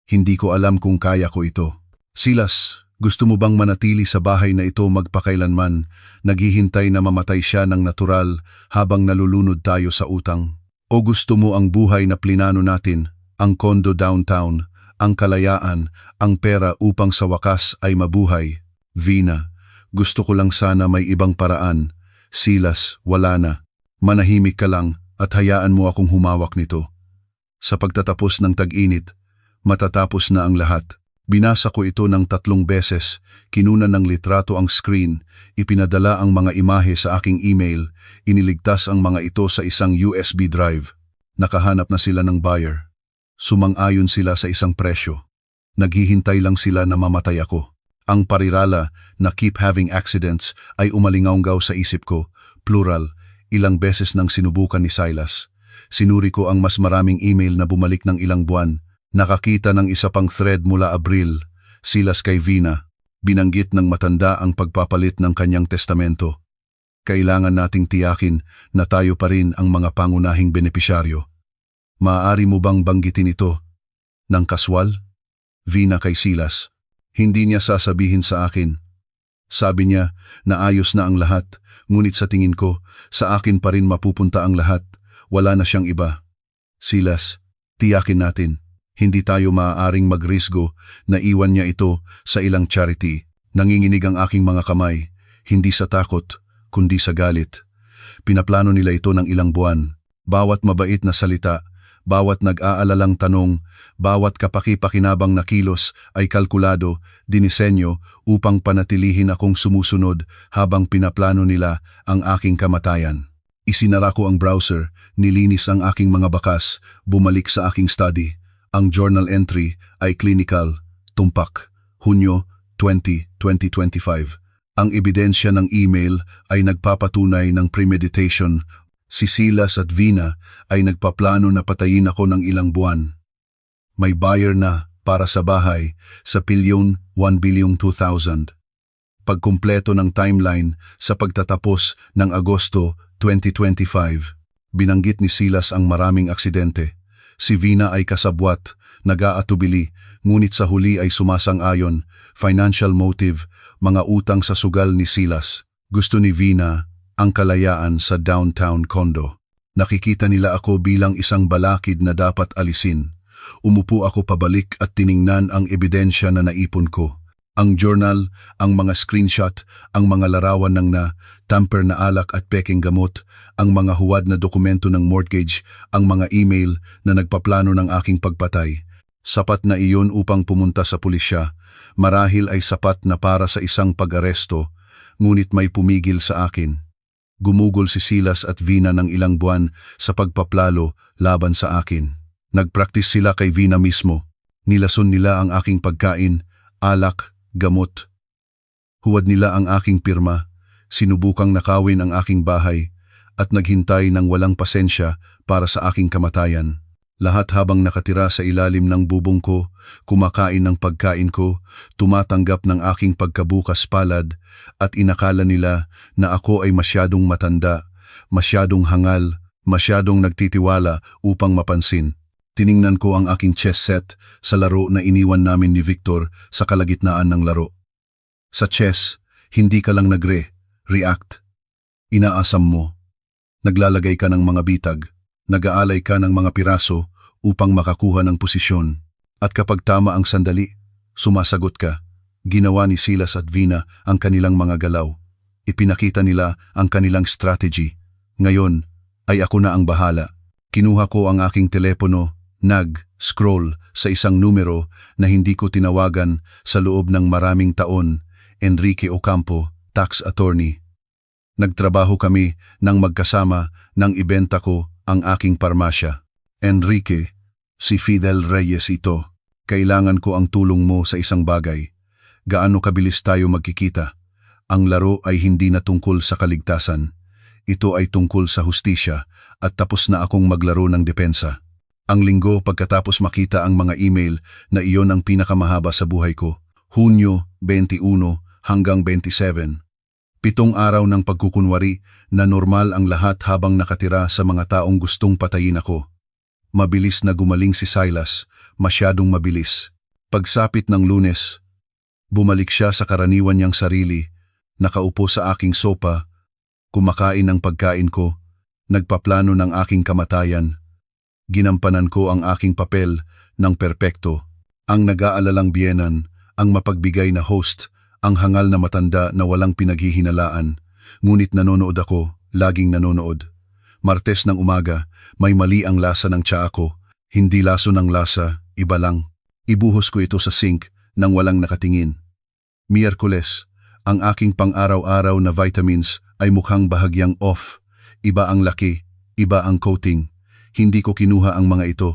Speaker 1: hindi ko alam kung kaya ko ito. Silas, gusto mo bang manatili sa bahay na ito magpakailanman, naghihintay na mamatay siya ng natural habang nalulunod tayo sa utang? O gusto mo ang buhay na plinano natin, ang kondo downtown, ang kalayaan, ang pera upang sa wakas ay mabuhay? Vina, gusto ko lang sana may ibang paraan. Silas, wala na. Manahimik ka lang at hayaan mo akong humawak nito. Sa pagtatapos ng tag-init, matatapos na ang lahat. Binasa ko ito ng 3 beses, kinuna ng litrato ang screen, ipinadala ang mga imahe sa aking email, iniligtas ang mga ito sa isang USB drive. Nakahanap na sila ng buyer. Sumang-ayon sila sa isang presyo. Naghihintay lang sila na mamatay ako. Ang parirala na keep having accidents ay umalingaunggaw sa isip ko, plural, ilang beses nang sinubukan ni Silas. Sinuri ko ang mas maraming email na bumalik ng ilang buwan. Nakakita ng isa pang thread mula Abril, Silas kay Vina. Binanggit ng matanda ang pagpapalit ng kanyang testamento. Kailangan nating tiyakin na tayo pa rin ang mga pangunahing benepisyaryo. Maaari mo bang banggitin ito ng kaswal? Vina kay Silas. Hindi niya sasabihin sa akin. Sabi niya na ayos na ang lahat, ngunit sa tingin ko, sa akin pa rin mapupunta ang lahat. Wala na siyang iba. Silas, tiyakin natin. Hindi tayo maaaring magrisgo na iwan niya ito sa ilang charity. Nanginginig ang aking mga kamay, hindi sa takot, kundi sa galit. Pinaplano nila ito ng ilang buwan. Bawat mabait na salita, bawat nag-aalalang tanong, bawat kapaki-pakinabang na kilos ay kalkulado, dinisenyo upang panatilihin akong sumusunod habang pinaplano nila ang aking kamatayan. Isinara ko ang browser, nilinis ang aking mga bakas, bumalik sa aking study. Ang journal entry ay clinical, tumpak, Hunyo 20, 2025. Ang ebidensya ng email ay nagpapatunay ng premeditation. Si Silas at Vina ay nagpaplano na patayin ako ng ilang buwan. May buyer na para sa bahay sa pilyon 1,002,000. Pagkumpleto ng timeline sa pagtatapos ng Agosto 2025, binanggit ni Silas ang maraming aksidente. Si Vina ay kasabwat, nag-aatubili, ngunit sa huli ay sumasang-ayon, financial motive, mga utang sa sugal ni Silas. Gusto ni Vina ang kalayaan sa downtown condo. Nakikita nila ako bilang isang balakid na dapat alisin. Umupo ako pabalik at tiningnan ang ebidensya na naipon ko. Ang journal, ang mga screenshot, ang mga larawan ng tamper na alak at peking gamot, ang mga huwad na dokumento ng mortgage, ang mga email na nagpaplano ng aking pagpatay. Sapat na iyon upang pumunta sa pulisya. Marahil ay sapat na para sa isang pag-aresto, ngunit may pumigil sa akin. Gumugol si Silas at Vina ng ilang buwan sa pagpaplalo laban sa akin. Nagpraktis sila kay Vina mismo. Nilason nila ang aking pagkain, alak, gamot. Huwad nila ang aking pirma, sinubukang nakawin ang aking bahay, at naghintay ng walang pasensya para sa aking kamatayan. Lahat habang nakatira sa ilalim ng bubong ko, kumakain ng pagkain ko, tumatanggap ng aking pagkabukas palad, at inakala nila na ako ay masyadong matanda, masyadong hangal, masyadong nagtitiwala upang mapansin. Tiningnan ko ang aking chess set sa laro na iniwan namin ni Victor sa kalagitnaan ng laro. Sa chess, hindi ka lang react. Inaasam mo. Naglalagay ka ng mga bitag, nag-aalay ka ng mga piraso upang makakuha ng posisyon. At kapag tama ang sandali, sumasagot ka. Ginawa ni Silas at Vina ang kanilang mga galaw. Ipinakita nila ang kanilang strategy. Ngayon, ay ako na ang bahala. Kinuha ko ang aking telepono, nag-scroll sa isang numero na hindi ko tinawagan sa loob ng maraming taon, Enrique Ocampo, tax attorney. Nagtrabaho kami nang magkasama nang ibenta ko ang aking parmasya. Enrique, si Fidel Reyes ito. Kailangan ko ang tulong mo sa isang bagay. Gaano kabilis tayo magkikita? Ang laro ay hindi na tungkol sa kaligtasan. Ito ay tungkol sa hustisya at tapos na akong maglaro ng depensa. Ang linggo pagkatapos makita ang mga email na iyon ang pinakamahaba sa buhay ko. Hunyo 21 hanggang 27. 7 araw ng pagkukunwari na normal ang lahat habang nakatira sa mga taong gustong patayin ako. Mabilis na gumaling si Silas, masyadong mabilis. Pagsapit ng Lunes, bumalik siya sa karaniwan niyang sarili, nakaupo sa aking sopa, kumakain ng pagkain ko, nagpaplano ng aking kamatayan. Ginampanan ko ang aking papel ng perpekto, ang nag-aalalang biyenan, ang mapagbigay na host, Ang hangal na matanda na walang pinaghihinalaan, ngunit nanonood ako, laging nanonood. Martes ng umaga, may mali ang lasa ng tsaa ko. Hindi laso ng lasa, iba lang. Ibuhos ko ito sa sink nang walang nakatingin. Miyerkules, ang aking pang-araw-araw na vitamins ay mukhang bahagyang off. Iba ang laki, iba ang coating. Hindi ko kinuha ang mga ito.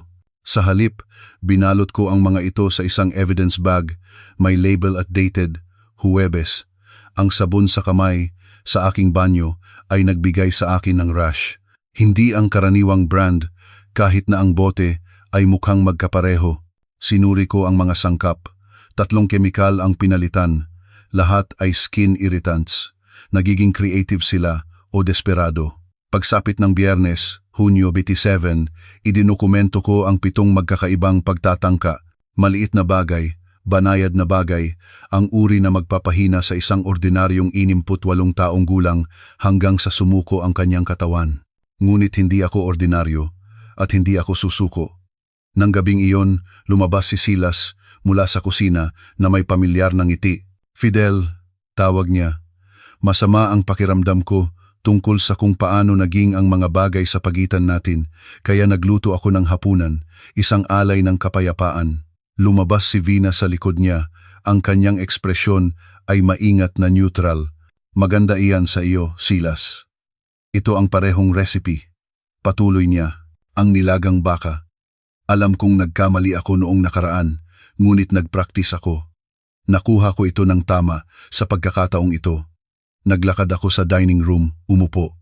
Speaker 1: Sa halip, binalot ko ang mga ito sa isang evidence bag, may label at dated, Huwebes. Ang sabon sa kamay, sa aking banyo, ay nagbigay sa akin ng rash. Hindi ang karaniwang brand, kahit na ang bote ay mukhang magkapareho. Sinuri ko ang mga sangkap. 3 kemikal ang pinalitan. Lahat ay skin irritants. Nagiging creative sila o desperado. Pagsapit ng Biyernes, Hunyo 27, idinukumento ko ang 7 magkakaibang pagtatangka. Maliit na bagay, banayad na bagay, ang uri na magpapahina sa isang ordinaryong 68 taong gulang hanggang sa sumuko ang kanyang katawan. Ngunit hindi ako ordinaryo at hindi ako susuko. Nang gabing iyon, lumabas si Silas mula sa kusina na may pamilyar na ngiti. Fidel, tawag niya. Masama ang pakiramdam ko tungkol sa kung paano naging ang mga bagay sa pagitan natin, kaya nagluto ako ng hapunan, isang alay ng kapayapaan. Lumabas si Vina sa likod niya, ang kanyang ekspresyon ay maingat na neutral. Maganda iyan sa iyo, Silas. Ito ang parehong recipe. Patuloy niya, ang nilagang baka. Alam kong nagkamali ako noong nakaraan, ngunit nagpraktis ako. Nakuha ko ito ng tama sa pagkakataong ito. Naglakad ako sa dining room, umupo.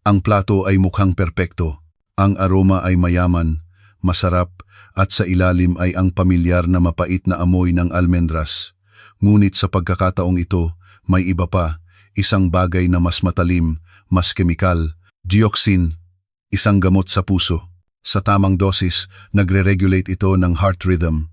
Speaker 1: Ang plato ay mukhang perpekto. Ang aroma ay mayaman, masarap, at sa ilalim ay ang pamilyar na mapait na amoy ng almendras. Ngunit sa pagkakataong ito, may iba pa, isang bagay na mas matalim, mas kemikal, dioxin, isang gamot sa puso. Sa tamang dosis, nagre-regulate ito ng heart rhythm.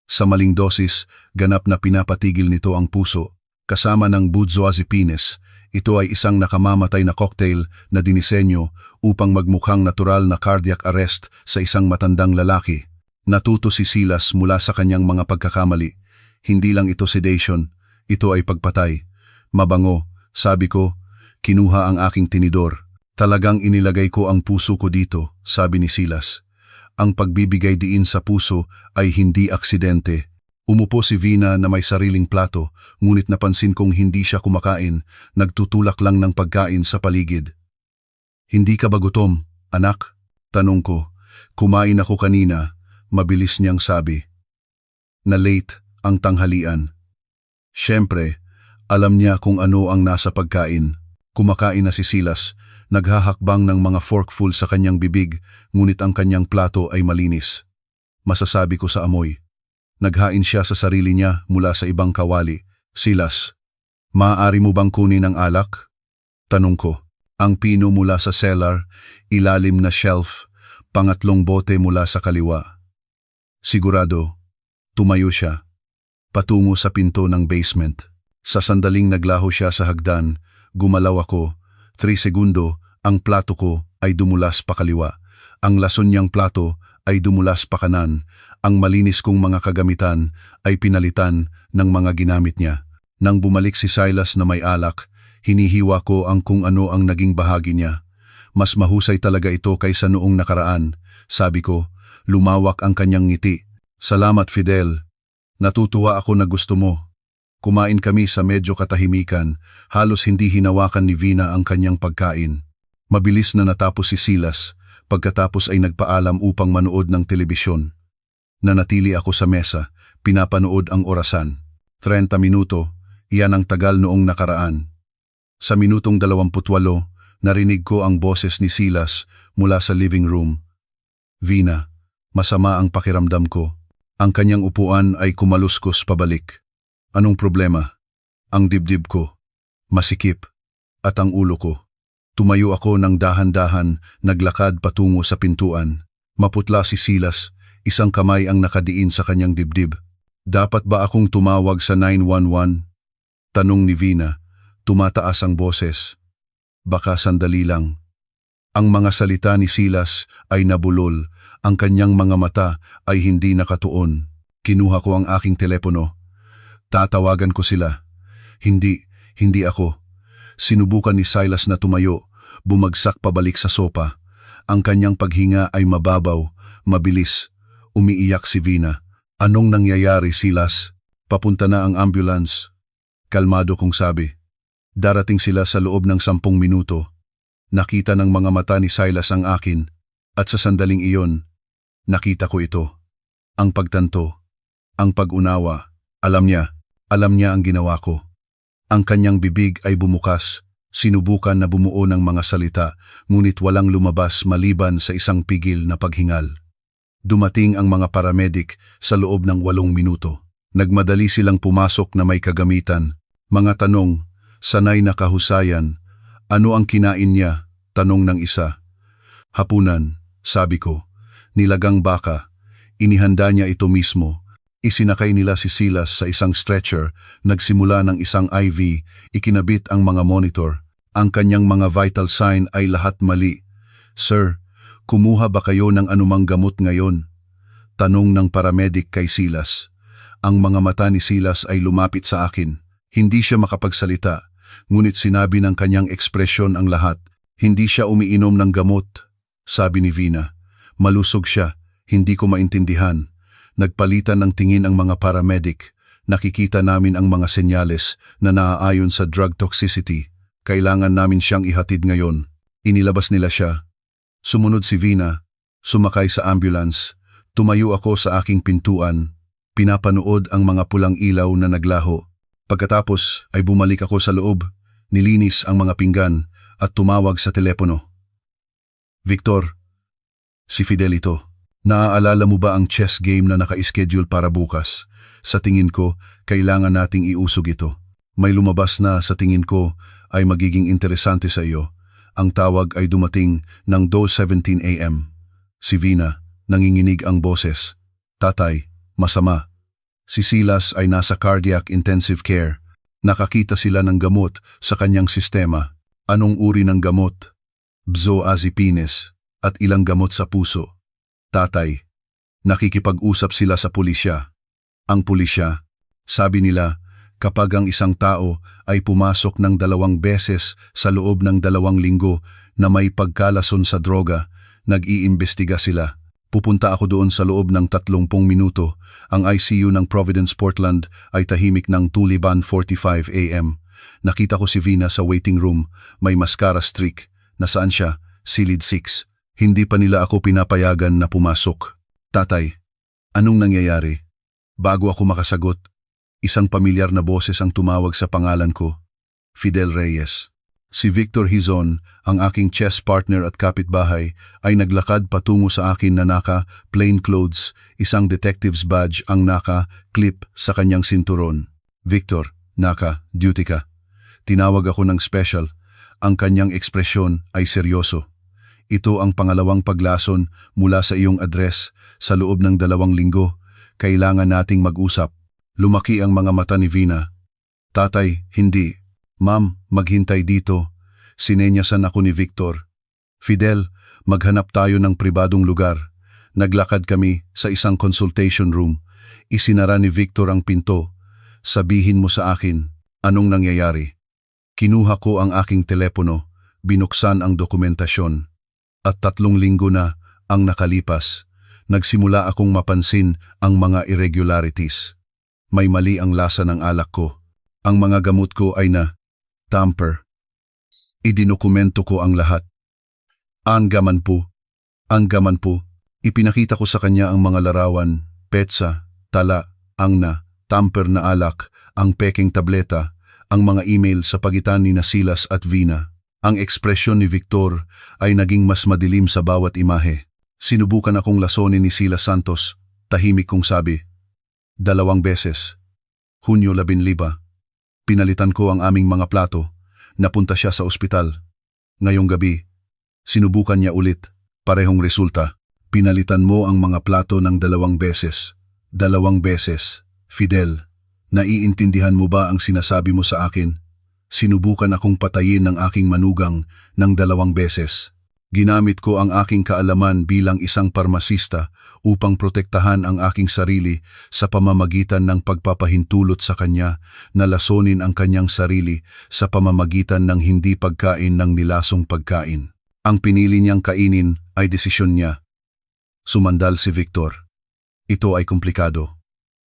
Speaker 1: Sa maling dosis, ganap na pinapatigil nito ang puso. Kasama ng benzodiazepines, ito ay isang nakamamatay na cocktail na dinisenyo upang magmukhang natural na cardiac arrest sa isang matandang lalaki. Natuto si Silas mula sa kanyang mga pagkakamali. Hindi lang ito sedation, ito ay pagpatay. Mabango, sabi ko, kinuha ang aking tinidor. Talagang inilagay ko ang puso ko dito, sabi ni Silas. Ang pagbibigay diin sa puso ay hindi aksidente. Umupo si Vina na may sariling plato, ngunit napansin kong hindi siya kumakain, nagtutulak lang ng pagkain sa paligid. Hindi ka ba gutom, anak? Tanong ko. Kumain ako kanina, mabilis niyang sabi. Na late ang tanghalian. Siyempre, alam niya kung ano ang nasa pagkain. Kumakain na si Silas, naghahakbang ng mga forkful sa kanyang bibig, ngunit ang kanyang plato ay malinis. Masasabi ko sa amoy. Naghain siya sa sarili niya mula sa ibang kawali. Silas, maaari mo bang kunin ang alak? Tanong ko. Ang pino mula sa cellar, ilalim na shelf, 2 bote mula sa kaliwa. Sigurado, tumayo siya, patungo sa pinto ng basement. Sa sandaling naglaho siya sa hagdan, gumalaw ako. 3 segundo, ang plato ko ay dumulas pa kaliwa. Ang lason niyang plato ay dumulas pa kanan. Ang malinis kong mga kagamitan ay pinalitan ng mga ginamit niya. Nang bumalik si Silas na may alak, hinihiwa ko ang kung ano ang naging bahagi niya. Mas mahusay talaga ito kaysa noong nakaraan. Sabi ko, lumawak ang kanyang ngiti. Salamat, Fidel. Natutuwa ako na gusto mo. Kumain kami sa medyo katahimikan, halos hindi hinawakan ni Vina ang kanyang pagkain. Mabilis na natapos si Silas, pagkatapos ay nagpaalam upang manood ng telebisyon. Nanatili ako sa mesa, pinapanood ang orasan. 30 minuto, iyan ang tagal noong nakaraan. Sa minutong 28, narinig ko ang boses ni Silas mula sa living room. Vina, masama ang pakiramdam ko. Ang kanyang upuan ay kumaluskos pabalik. Anong problema? Ang dibdib ko, masikip, at ang ulo ko. Tumayo ako ng dahan-dahan, naglakad patungo sa pintuan. Maputla si Silas, isang kamay ang nakadiin sa kanyang dibdib. Dapat ba akong tumawag sa 911? Tanong ni Vina, tumataas ang boses. Baka sandali lang. Ang mga salita ni Silas ay nabulol, ang kanyang mga mata ay hindi nakatuon. Kinuha ko ang aking telepono. Tatawagan ko sila. Hindi ako. Sinubukan ni Silas na tumayo, bumagsak pabalik sa sopa. Ang kanyang paghinga ay mababaw, mabilis. Umiiyak si Vina. Anong nangyayari, Silas? Papunta na ang ambulance. Kalmado kong sabi. Darating sila sa loob ng 10 minuto. Nakita ng mga mata ni Silas ang akin, at sa sandaling iyon, nakita ko ito. Ang pagtanto, ang pag-unawa. Alam niya ang ginawa ko. Ang kanyang bibig ay bumukas, sinubukan na bumuo ng mga salita, ngunit walang lumabas maliban sa isang pigil na paghingal. Dumating ang mga paramedic sa loob ng 8 minuto. Nagmadali silang pumasok na may kagamitan. Mga tanong, sanay na kahusayan. Ano ang kinain niya? Tanong ng isa. Hapunan, sabi ko. Nilagang baka. Inihanda niya ito mismo. Isinakay nila si Silas sa isang stretcher, nagsimula ng isang IV, ikinabit ang mga monitor. Ang kanyang mga vital sign ay lahat mali. Sir, kumuha ba kayo ng anumang gamot ngayon? Tanong ng paramedic kay Silas. Ang mga mata ni Silas ay lumapit sa akin. Hindi siya makapagsalita, ngunit sinabi ng kanyang ekspresyon ang lahat. Hindi siya umiinom ng gamot, sabi ni Vina. Malusog siya, hindi ko maintindihan. Nagpalitan ng tingin ang mga paramedic. Nakikita namin ang mga senyales na naaayon sa drug toxicity. Kailangan namin siyang ihatid ngayon. Inilabas nila siya. Sumunod si Vina. Sumakay sa ambulance. Tumayo ako sa aking pintuan. Pinapanood ang mga pulang ilaw na naglaho. Pagkatapos ay bumalik ako sa loob. Nilinis ang mga pinggan at tumawag sa telepono. Victor, si Fidel ito. Naaalala mo ba ang chess game na naka-schedule para bukas? Sa tingin ko, kailangan nating iusog ito. May lumabas na sa tingin ko ay magiging interesante sa iyo. Ang tawag ay dumating ng 2:17 AM. Si Vina, nanginginig ang boses. Tatay, masama. Si Silas ay nasa cardiac intensive care. Nakakita sila ng gamot sa kanyang sistema. Anong uri ng gamot? Benzodiazepines at ilang gamot sa puso. Tatay, nakikipag-usap sila sa pulisya. Ang pulisya, sabi nila, kapag ang isang tao ay pumasok ng 2 beses sa loob ng 2 linggo na may pagkalason sa droga, nag-iimbestiga sila. Pupunta ako doon sa loob ng 30 minuto. Ang ICU ng Providence, Portland ay tahimik ng 2:45 AM. Nakita ko si Vina sa waiting room, may mascara streak. Nasaan siya? Silid 6. Hindi pa nila ako pinapayagan na pumasok. Tatay, anong nangyayari? Bago ako makasagot, isang pamilyar na boses ang tumawag sa pangalan ko. Fidel Reyes. Si Victor Hizon, ang aking chess partner at kapitbahay, ay naglakad patungo sa akin na naka-plain clothes, isang detective's badge ang naka-clip sa kanyang sinturon. Victor, naka-duty ka. Tinawag ako ng special. Ang kanyang ekspresyon ay seryoso. Ito ang pangalawang paglason mula sa iyong address sa loob ng 2 linggo. Kailangan nating mag-usap. Lumaki ang mga mata ni Vina. Tatay, hindi. Ma'am, maghintay dito. Sinenyasan ako ni Victor. Fidel, maghanap tayo ng pribadong lugar. Naglakad kami sa isang consultation room. Isinara ni Victor ang pinto. Sabihin mo sa akin, anong nangyayari? Kinuha ko ang aking telepono, binuksan ang dokumentasyon. At 3 linggo na ang nakalipas, nagsimula akong mapansin ang mga irregularities. May mali ang lasa ng alak ko. Ang mga gamot ko ay na-tamper. Idinukumento ko ang lahat. Ang gaman po. Ipinakita ko sa kanya ang mga larawan, petsa, tala, ang na-tamper na alak, ang peking tableta, ang mga email sa pagitan ni Silas at Vina. Ang ekspresyon ni Victor ay naging mas madilim sa bawat imahe. Sinubukan akong lasonin ni Silas Santos. Tahimik kong sabi. 2 beses. Hunyo 15. Pinalitan ko ang aming mga plato. Napunta siya sa ospital. Ngayong gabi, sinubukan niya ulit. Parehong resulta. Pinalitan mo ang mga plato ng 2 beses. 2 beses. Fidel, naiintindihan mo ba ang sinasabi mo sa akin? Sinubukan akong patayin ng aking manugang ng 2 beses. Ginamit ko ang aking kaalaman bilang isang parmasista upang protektahan ang aking sarili sa pamamagitan ng pagpapahintulot sa kanya na lasonin ang kanyang sarili sa pamamagitan ng hindi pagkain ng nilasong pagkain. Ang pinili niyang kainin ay desisyon niya. Sumandal si Victor. Ito ay komplikado.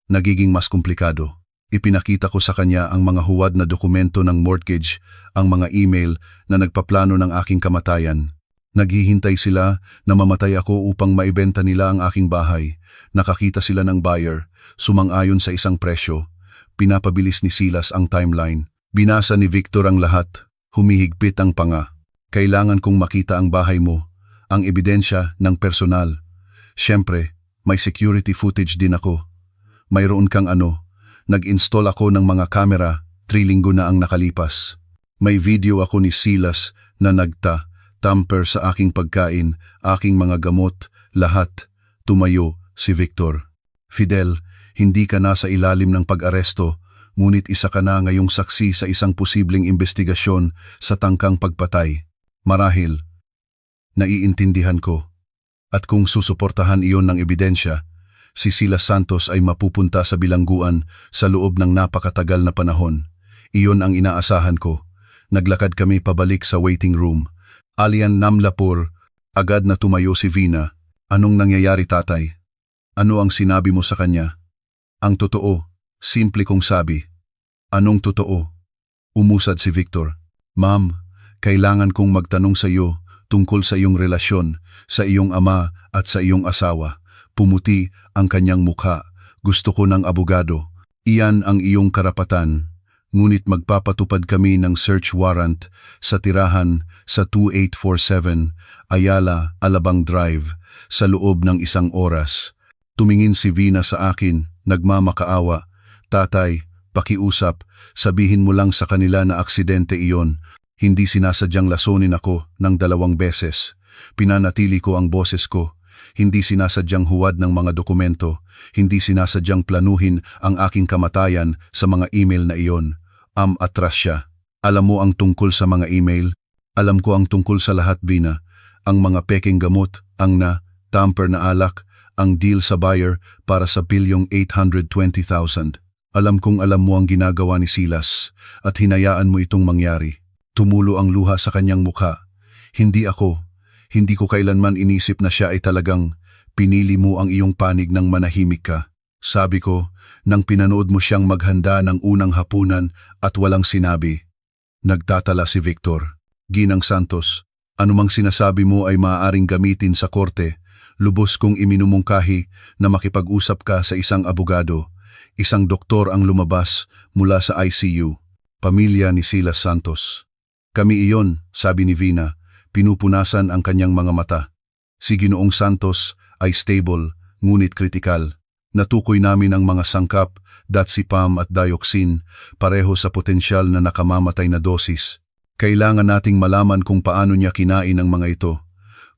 Speaker 1: Nagiging mas komplikado. Ipinakita ko sa kanya ang mga huwad na dokumento ng mortgage, ang mga email na nagpaplano ng aking kamatayan. Naghihintay sila na mamatay ako upang maibenta nila ang aking bahay. Nakakita sila ng buyer, sumang-ayon sa isang presyo. Pinapabilis ni Silas ang timeline. Binasa ni Victor ang lahat. Humihigpit ang panga. Kailangan kong makita ang bahay mo, ang ebidensya ng personal. Siyempre, may security footage din ako. Mayroon kang ano, nag-install ako ng mga kamera, 3 linggo na ang nakalipas. May video ako ni Silas na tamper sa aking pagkain, aking mga gamot, lahat. Tumayo si Victor. Fidel, hindi ka na sa ilalim ng pag-aresto, ngunit isa ka na ngayong saksi sa isang posibleng investigasyon sa tangkang pagpatay. Marahil, naiintindihan ko. At kung susuportahan iyon ng ebidensya, si Silas Santos ay mapupunta sa bilangguan sa loob ng napakatagal na panahon. Iyon ang inaasahan ko. Naglakad kami pabalik sa waiting room. Alian Namlapur, agad na tumayo si Vina. Anong nangyayari, tatay? Ano ang sinabi mo sa kanya? Ang totoo, simple kong sabi. Anong totoo? Umusad si Victor. Ma'am, kailangan kong magtanong sa iyo tungkol sa iyong relasyon, sa iyong ama at sa iyong asawa. Pumuti ang kanyang mukha. Gusto ko ng abogado. Iyan ang iyong karapatan. Ngunit magpapatupad kami ng search warrant sa tirahan sa 2847 Ayala, Alabang Drive sa loob ng 1 oras. Tumingin si Vina sa akin, nagmamakaawa. Tatay, pakiusap, sabihin mo lang sa kanila na aksidente iyon. Hindi sinasadyang lasonin ako ng 2 beses. Pinanatili ko ang boses ko. Hindi sinasadyang huwad ng mga dokumento. Hindi sinasadyang planuhin ang aking kamatayan sa mga email na iyon. Atras siya. Alam mo ang tungkol sa mga email? Alam ko ang tungkol sa lahat, Vina. Ang mga peking gamot, ang tamper na alak, ang deal sa buyer para sa $820,000. Alam kong alam mo ang ginagawa ni Silas at hinayaan mo itong mangyari. Tumulo ang luha sa kanyang mukha. Hindi ko kailanman inisip na siya ay talagang pinili mo ang iyong panig ng manahimik ka. Sabi ko, nang pinanood mo siyang maghanda ng unang hapunan at walang sinabi. Nagtatala si Victor. Ginang Santos, anumang sinasabi mo ay maaaring gamitin sa korte. Lubos kong iminumungkahi na makipag-usap ka sa isang abogado. Isang doktor ang lumabas mula sa ICU. Pamilya ni Silas Santos. Kami iyon, sabi ni Vina. Pinupunasan ang kanyang mga mata. Si Ginoong Santos ay stable, ngunit kritikal. Natukoy namin ang mga sangkap, datsipam at dioxin, pareho sa potensyal na nakamamatay na dosis. Kailangan nating malaman kung paano niya kinain ang mga ito.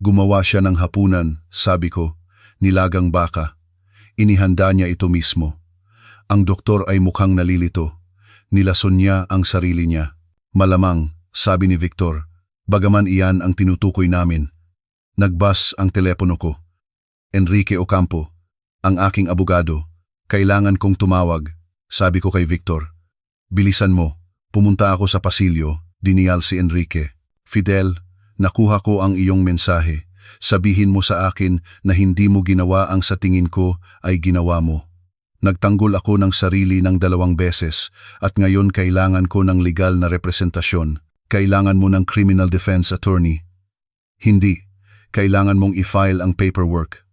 Speaker 1: Gumawa siya ng hapunan, sabi ko, nilagang baka. Inihanda niya ito mismo. Ang doktor ay mukhang nalilito. Nilason niya ang sarili niya. Malamang, sabi ni Victor, bagaman iyan ang tinutukoy namin. Nagbas ang telepono ko. Enrique Ocampo, ang aking abogado. Kailangan kong tumawag, sabi ko kay Victor. Bilisan mo, pumunta ako sa pasilyo, diniyal si Enrique. Fidel, nakuha ko ang iyong mensahe. Sabihin mo sa akin na hindi mo ginawa ang sa tingin ko ay ginawa mo. Nagtanggol ako ng sarili ng 2 beses at ngayon kailangan ko ng legal na representasyon. Kailangan mo ng criminal defense attorney. Hindi, kailangan mong i-file ang paperwork.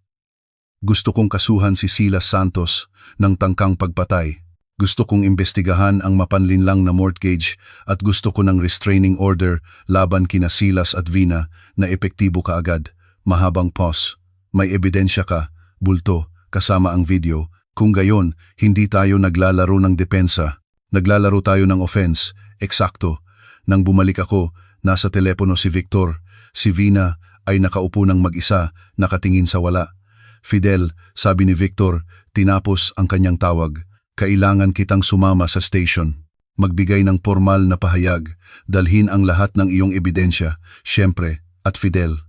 Speaker 1: Gusto kong kasuhan si Silas Santos ng tangkang pagpatay. Gusto kong imbestigahan ang mapanlinlang na mortgage at gusto ko ng restraining order laban kina Silas at Vina na epektibo kaagad. Mahabang pause. May ebidensya ka, bulto, kasama ang video. Kung gayon, hindi tayo naglalaro ng depensa. Naglalaro tayo ng offense. Eksakto. Nang bumalik ako, nasa telepono si Victor. Si Vina ay nakaupo ng mag-isa, nakatingin sa wala. Fidel, sabi ni Victor, tinapos ang kanyang tawag. Kailangan kitang sumama sa station. Magbigay ng formal na pahayag, dalhin ang lahat ng iyong ebidensya, syempre, at Fidel.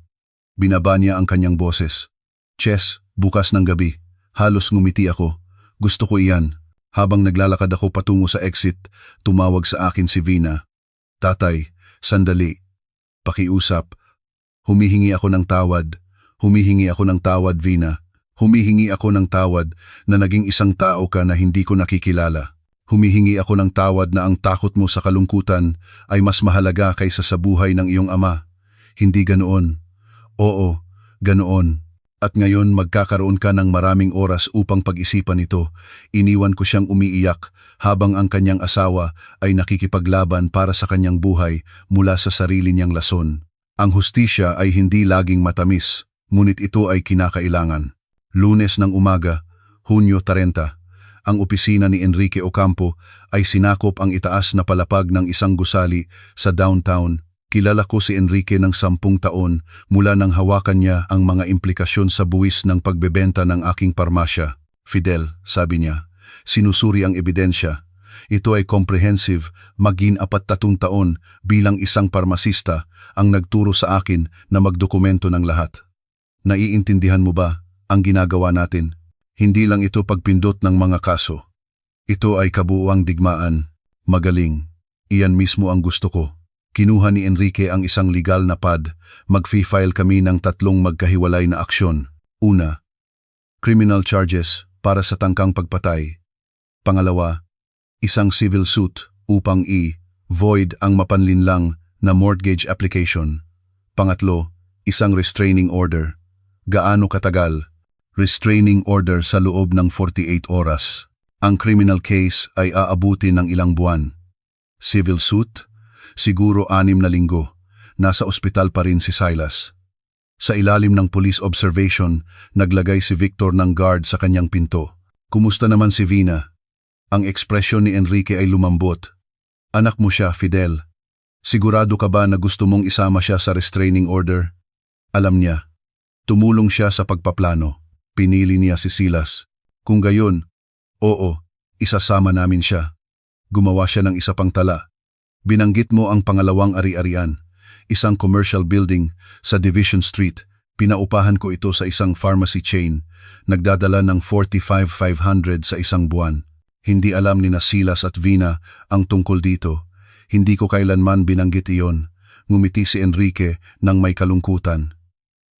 Speaker 1: Binaba niya ang kanyang boses. Chess, bukas ng gabi. Halos ngumiti ako. Gusto ko iyan. Habang naglalakad ako patungo sa exit, tumawag sa akin si Vina. Tatay, sandali. Pakiusap. Humihingi ako ng tawad. Humihingi ako ng tawad, Vina. Humihingi ako ng tawad na naging isang tao ka na hindi ko nakikilala. Humihingi ako ng tawad na ang takot mo sa kalungkutan ay mas mahalaga kaysa sa buhay ng iyong ama. Hindi ganoon. Oo, ganoon. At ngayon magkakaroon ka ng maraming oras upang pag-isipan ito. Iniwan ko siyang umiiyak habang ang kanyang asawa ay nakikipaglaban para sa kanyang buhay mula sa sarili niyang lason. Ang hustisya ay hindi laging matamis, ngunit ito ay kinakailangan. Lunes ng umaga, Hunyo 30, ang opisina ni Enrique Ocampo ay sinakop ang itaas na palapag ng isang gusali sa downtown. Kilala ko si Enrique ng 10 taon mula nang hawakan niya ang mga implikasyon sa buwis ng pagbebenta ng aking parmasya. Fidel, sabi niya, sinusuri ang ebidensya. Ito ay comprehensive, maging 40 taon bilang isang parmasista ang nagturo sa akin na magdokumento ng lahat. Naiintindihan mo ba ang ginagawa natin? Hindi lang ito pagpindot ng mga kaso. Ito ay kabuuang digmaan. Magaling. Iyan mismo ang gusto ko. Kinuha ni Enrique ang isang legal na pad. Mag-file kami ng 3 magkahiwalay na aksyon. Una, criminal charges para sa tangkang pagpatay. Pangalawa, isang civil suit upang i-void ang mapanlinlang na mortgage application. Pangatlo, isang restraining order. Gaano katagal? Restraining order sa loob ng 48 oras. Ang criminal case ay aabuti ng ilang buwan. Civil suit? Siguro 6 na linggo. Nasa ospital pa rin si Silas. Sa ilalim ng police observation, naglagay si Victor ng guard sa kanyang pinto. Kumusta naman si Vina? Ang ekspresyon ni Enrique ay lumambot. Anak mo siya, Fidel. Sigurado ka ba na gusto mong isama siya sa restraining order? Alam niya. Tumulong siya sa pagpaplano. Pinili niya si Silas. Kung gayon, oo, isasama namin siya. Gumawa siya ng isa pang tala. Binanggit mo ang pangalawang ari-arian, isang commercial building sa Division Street. Pinaupahan ko ito sa isang pharmacy chain. Nagdadala ng 45,500 sa isang buwan. Hindi alam ni na Silas at Vina ang tungkol dito. Hindi ko kailanman binanggit iyon. Ngumiti si Enrique nang may kalungkutan.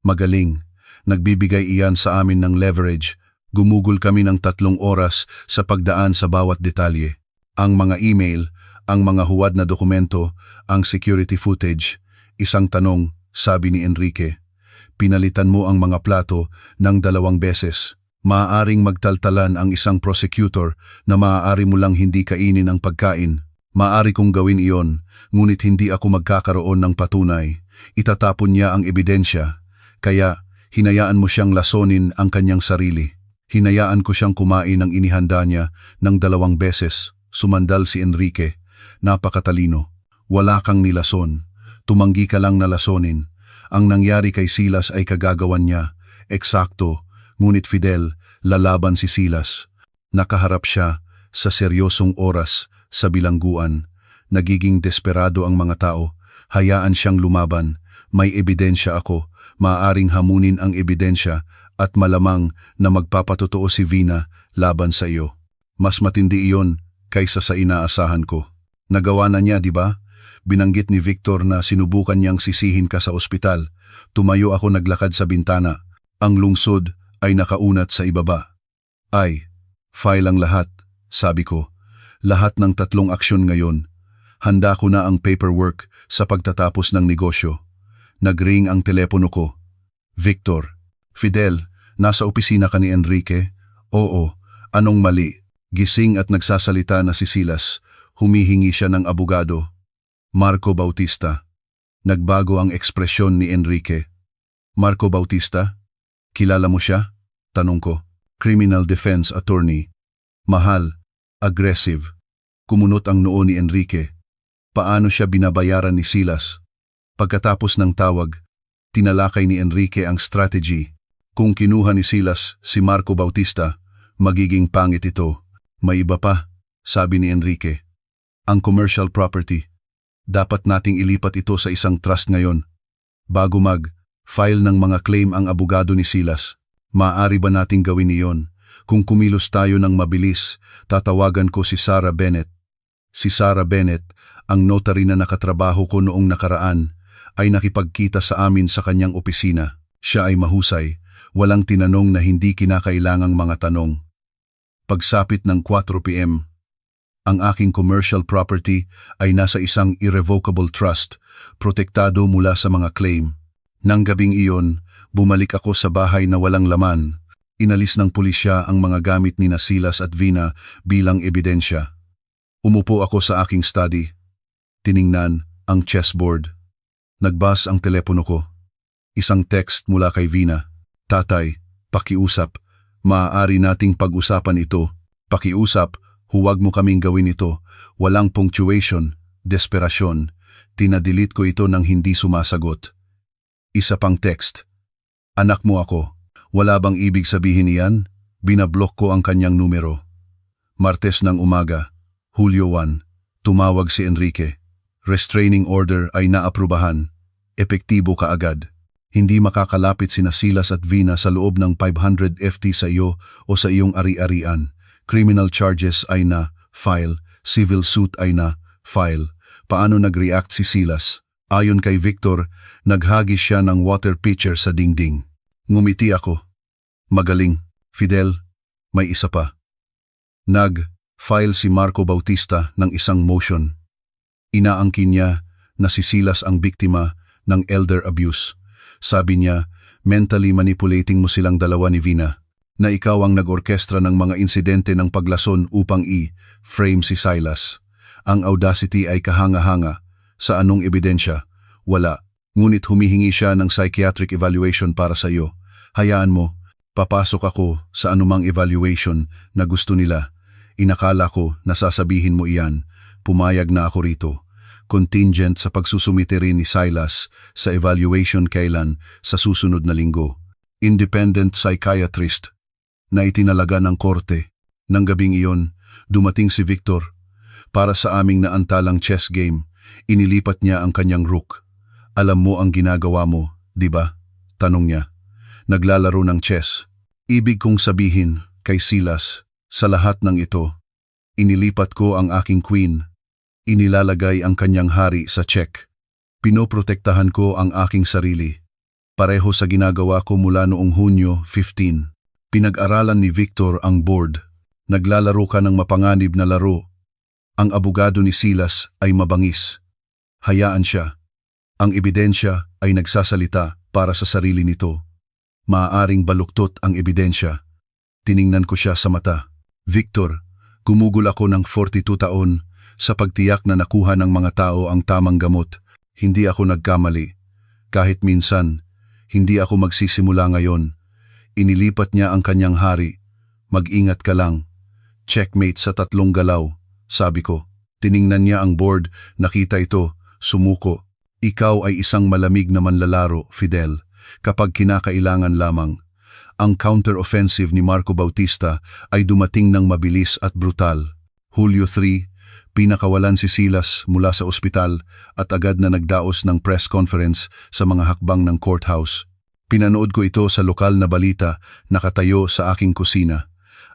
Speaker 1: Magaling. Nagbibigay iyan sa amin ng leverage. Gumugol kami ng 3 oras sa pagdaan sa bawat detalye. Ang mga email, ang mga huwad na dokumento, ang security footage. Isang tanong, sabi ni Enrique. Pinalitan mo ang mga plato ng 2 beses. Maaaring magtaltalan ang isang prosecutor na maaari mo lang hindi kainin ang pagkain. Maaari kong gawin iyon, ngunit hindi ako magkakaroon ng patunay. Itatapon niya ang ebidensya. Kaya, hinayaan mo siyang lasonin ang kanyang sarili. Hinayaan ko siyang kumain ng inihanda niya ng 2 beses. Sumandal si Enrique. Napakatalino. Wala kang nilason. Tumanggi ka lang na lasonin. Ang nangyari kay Silas ay kagagawan niya. Eksakto. Ngunit Fidel, lalaban si Silas. Nakaharap siya sa seryosong oras sa bilangguan. Nagiging desperado ang mga tao. Hayaan siyang lumaban. May ebidensya ako. Maaaring hamunin ang ebidensya at malamang na magpapatotoo si Vina laban sa iyo. Mas matindi iyon kaysa sa inaasahan ko. Nagawa na niya, di ba? Binanggit ni Victor na sinubukan niyang sisihin ka sa ospital. Tumayo ako naglakad sa bintana. Ang lungsod ay nakaunat sa ibaba. Ay, file ang lahat, sabi ko. Lahat ng 3 aksyon ngayon. Handa ko na ang paperwork sa pagtatapos ng negosyo. Nagring ang telepono ko. Victor, Fidel, nasa opisina ka ni Enrique? Oo, anong mali? Gising at nagsasalita na si Silas. Humihingi siya ng abogado. Marco Bautista. Nagbago ang ekspresyon ni Enrique. Marco Bautista? Kilala mo siya? Tanong ko. Criminal defense attorney. Mahal. Aggressive. Kumunot ang noo ni Enrique. Paano siya binabayaran ni Silas? Pagkatapos ng tawag, tinalakay ni Enrique ang strategy. Kung kinuha ni Silas si Marco Bautista, magiging pangit ito. May iba pa, sabi ni Enrique. Ang commercial property. Dapat nating ilipat ito sa isang trust ngayon. Bago File ng mga claim ang abogado ni Silas. Maaari ba nating gawin iyon? Kung kumilos tayo ng mabilis, tatawagan ko si Sarah Bennett. Si Sarah Bennett, ang notary na nakatrabaho ko noong nakaraan, ay nakipagkita sa amin sa kanyang opisina. Siya ay mahusay, walang tinanong na hindi kinakailangang mga tanong. Pagsapit ng 4 p.m., ang aking commercial property ay nasa isang irrevocable trust, protektado mula sa mga claim. Nang gabing iyon, bumalik ako sa bahay na walang laman. Inalis ng pulisya ang mga gamit ni Silas at Vina bilang ebidensya. Umupo ako sa aking study. Tiningnan ang chessboard. Nagbas ang telepono ko. Isang text mula kay Vina. Tatay, pakiusap. Maaari nating pag-usapan ito. Pakiusap, huwag mo kaming gawin ito. Walang punctuation, desperasyon. Tinadelete ko ito nang hindi sumasagot. Isa pang text. Anak mo ako. Wala bang ibig sabihin iyan? Binablock ko ang kanyang numero. Martes ng umaga, Hulyo 1, tumawag si Enrique. Restraining order ay naaprubahan. Epektibo kaagad. Hindi makakalapit sina Silas at Vina sa loob ng 500 FT sa iyo o sa iyong ari-arian. Criminal charges ay na-file, civil suit ay na-file. Paano nag-react si Silas? Ayon kay Victor, naghagis siya ng water pitcher sa dingding. Ngumiti ako. Magaling. Fidel, may isa pa. Nag-file si Marco Bautista ng isang motion. Inaangkin niya na si Silas ang biktima ng elder abuse. Sabi niya, mentally manipulating mo silang dalawa ni Vina, na ikaw ang nag-orkestra ng mga insidente ng paglason upang i-frame si Silas. Ang audacity ay kahanga-hanga. Sa anong ebidensya? Wala. Ngunit humihingi siya ng psychiatric evaluation para sa iyo. Hayaan mo, papasok ako sa anumang evaluation na gusto nila. Inakala ko na sasabihin mo iyan. Pumayag na ako rito. Contingent sa pagsusumite rin ni Silas sa evaluation kailan sa susunod na linggo. Independent psychiatrist na itinalaga ng korte. Nang gabing iyon, dumating si Victor. Para sa aming naantalang chess game, inilipat niya ang kanyang rook. Alam mo ang ginagawa mo, di ba? Tanong niya. Naglalaro ng chess. Ibig kong sabihin kay Silas, sa lahat ng ito, inilipat ko ang aking queen. Inilalagay ang kanyang hari sa check. Pinoprotektahan ko ang aking sarili. Pareho sa ginagawa ko mula noong Hunyo 15. Pinag-aralan ni Victor ang board. Naglalaro ka ng mapanganib na laro. Ang abogado ni Silas ay mabangis. Hayaan siya. Ang ebidensya ay nagsasalita para sa sarili nito. Maaaring baluktot ang ebidensya. Tiningnan ko siya sa mata. Victor, gumugol ako ng 42 taon sa pagtiyak na nakuha ng mga tao ang tamang gamot. Hindi ako nagkamali. Kahit minsan, hindi ako magsisimula ngayon. Inilipat niya ang kanyang hari. Mag-ingat ka lang. Checkmate sa 3 galaw, sabi ko. Tiningnan niya ang board, nakita ito, sumuko. Ikaw ay isang malamig na manlalaro, Fidel. Kapag kinakailangan lamang. Ang counter-offensive ni Marco Bautista ay dumating ng mabilis at brutal. Hulyo 3, pinakawalan si Silas mula sa ospital at agad na nagdaos ng press conference sa mga hakbang ng courthouse. Pinanood ko ito sa lokal na balita, nakatayo sa aking kusina.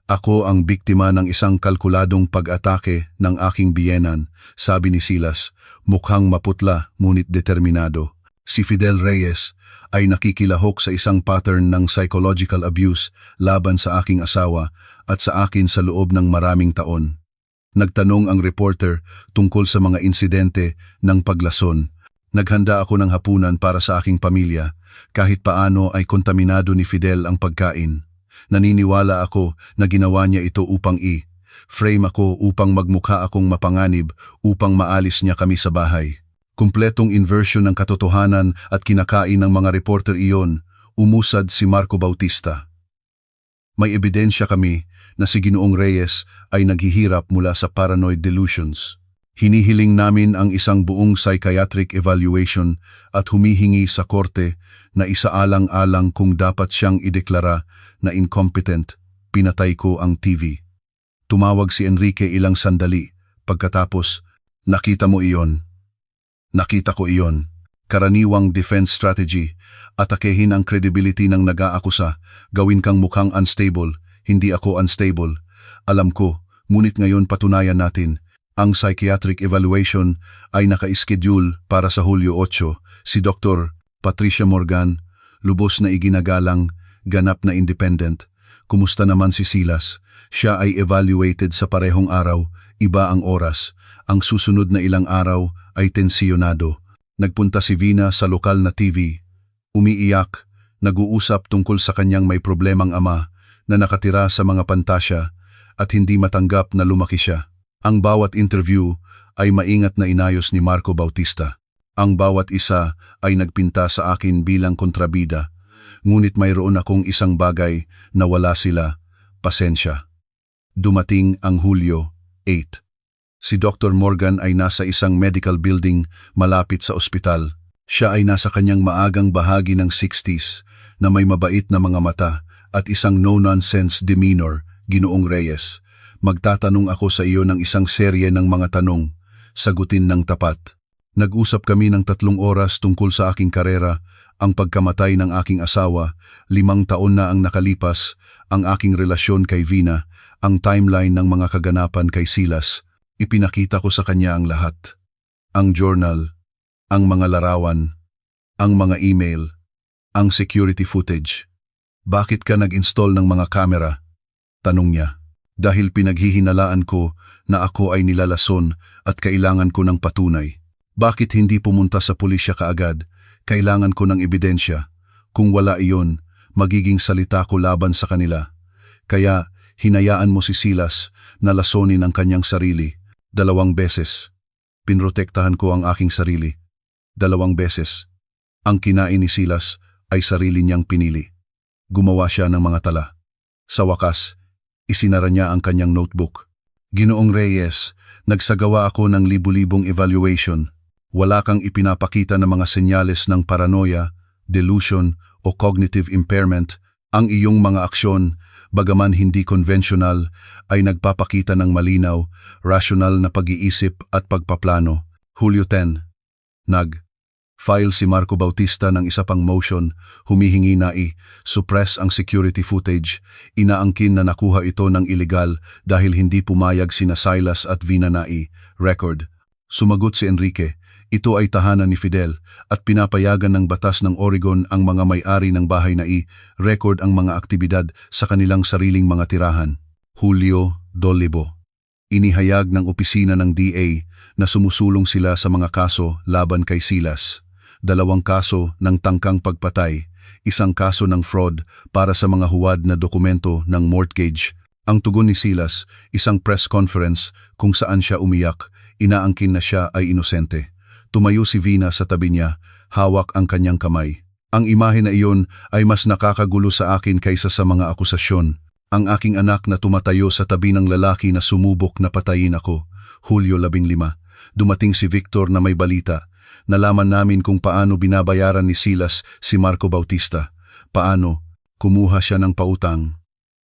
Speaker 1: Ako ang biktima ng isang kalkuladong pag-atake ng aking biyenan, sabi ni Silas, mukhang maputla ngunit determinado. Si Fidel Reyes ay nakikilahok sa isang pattern ng psychological abuse laban sa aking asawa at sa akin sa loob ng maraming taon. Nagtanong ang reporter tungkol sa mga insidente ng paglason. Naghanda ako ng hapunan para sa aking pamilya, kahit paano ay kontaminado ni Fidel ang pagkain. Naniniwala ako na ginawa niya ito upang frame ako upang magmukha akong mapanganib upang maalis niya kami sa bahay. Kumpletong inversion ng katotohanan at kinakain ng mga reporter iyon, umusad si Marco Bautista. May ebidensya kami na si Ginoong Reyes ay naghihirap mula sa paranoid delusions. Hinihiling namin ang isang buong psychiatric evaluation at humihingi sa korte na isaalang-alang kung dapat siyang ideklara na incompetent. Pinatay ko ang TV. Tumawag si Enrique ilang sandali. Pagkatapos, nakita mo iyon. Nakita ko iyon. Karaniwang defense strategy, atakehin ang credibility ng nag-aakusa, gawin kang mukhang unstable, hindi ako unstable. Alam ko, ngunit ngayon patunayan natin, ang psychiatric evaluation ay naka-schedule para sa Hulyo 8, si Dr. Patricia Morgan, lubos na iginagalang, ganap na independent. Kumusta naman si Silas? Siya ay evaluated sa parehong araw, iba ang oras. Ang susunod na ilang araw ay tensiyonado. Nagpunta si Vina sa lokal na TV. Umiiyak, nag-uusap tungkol sa kanyang may problemang ama na nakatira sa mga pantasya at hindi matanggap na lumaki siya. Ang bawat interview ay maingat na inayos ni Marco Bautista. Ang bawat isa ay nagpinta sa akin bilang kontrabida. Ngunit mayroon akong isang bagay na wala sila, pasensya. Dumating ang Hulyo 8. Si Dr. Morgan ay nasa isang medical building malapit sa ospital. Siya ay nasa kanyang maagang bahagi ng 60s na may mabait na mga mata at isang no-nonsense demeanor, Ginoong Reyes. Magtatanong ako sa iyo ng isang serye ng mga tanong, sagutin ng tapat. Nag-usap kami ng 3 oras tungkol sa aking karera, ang pagkamatay ng aking asawa, 5 taon na ang nakalipas, ang aking relasyon kay Vina, ang timeline ng mga kaganapan kay Silas. Ipinakita ko sa kanya ang lahat. Ang journal, ang mga larawan, ang mga email, ang security footage. Bakit ka nag-install ng mga kamera? Tanong niya. Dahil pinaghihinalaan ko na ako ay nilalason at kailangan ko ng patunay. Bakit hindi pumunta sa pulisya kaagad? Kailangan ko ng ebidensya. Kung wala iyon, magiging salita ko laban sa kanila. Kaya, hinayaan mo si Silas na lasonin ang kanyang sarili. 2 beses. Pinrotektahan ko ang aking sarili. 2 beses. Ang kinain ni Silas ay sarili niyang pinili. Gumawa siya ng mga tala. Sa wakas, isinara niya ang kanyang notebook. Ginoong Reyes, nagsagawa ako ng libu-libong evaluation. Wala kang ipinapakita na mga senyales ng paranoia, delusion o cognitive impairment. Ang iyong mga aksyon, bagaman hindi conventional, ay nagpapakita ng malinaw, rational na pag-iisip at pagpaplano. Hulyo 10. File si Marco Bautista ng isa pang motion, humihingi na i-suppress ang security footage. Inaangkin na nakuha ito ng illegal dahil hindi pumayag sina Silas at Vina na i-record. Sumagot si Enrique, ito ay tahanan ni Fidel at pinapayagan ng batas ng Oregon ang mga may-ari ng bahay na i-record ang mga aktibidad sa kanilang sariling mga tirahan. Julio 12. Inihayag ng opisina ng DA na sumusulong sila sa mga kaso laban kay Silas. 2 kaso ng tangkang pagpatay, 1 kaso ng fraud para sa mga huwad na dokumento ng mortgage. Ang tugon ni Silas, isang press conference kung saan siya umiyak, inaangkin na siya ay inosente. Tumayo si Vina sa tabi niya, hawak ang kanyang kamay. Ang imahe na iyon ay mas nakakagulo sa akin kaysa sa mga akusasyon. Ang aking anak na tumatayo sa tabi ng lalaki na sumubok na patayin ako. Hulyo 15. Dumating si Victor na may balita. Nalaman namin kung paano binabayaran ni Silas si Marco Bautista. Paano? Kumuha siya ng pautang.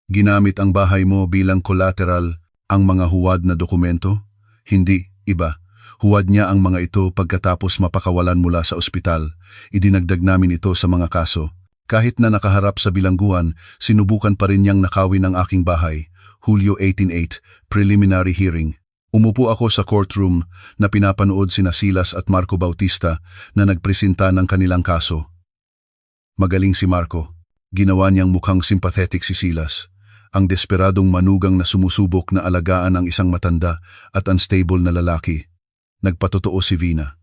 Speaker 1: Ginamit ang bahay mo bilang collateral ang mga huwad na dokumento? Hindi, iba. Huwad niya ang mga ito pagkatapos mapakawalan mula sa ospital. Idinagdag namin ito sa mga kaso. Kahit na nakaharap sa bilangguan, sinubukan pa rin niyang nakawin ang aking bahay. Hulyo 18-8, preliminary hearing. Umupo ako sa courtroom na pinapanood sina Silas at Marco Bautista na nagpresenta ng kanilang kaso. Magaling si Marco. Ginawa niyang mukhang sympathetic si Silas. Ang desperadong manugang na sumusubok na alagaan ang isang matanda at unstable na lalaki. Nagpatotoo si Vina.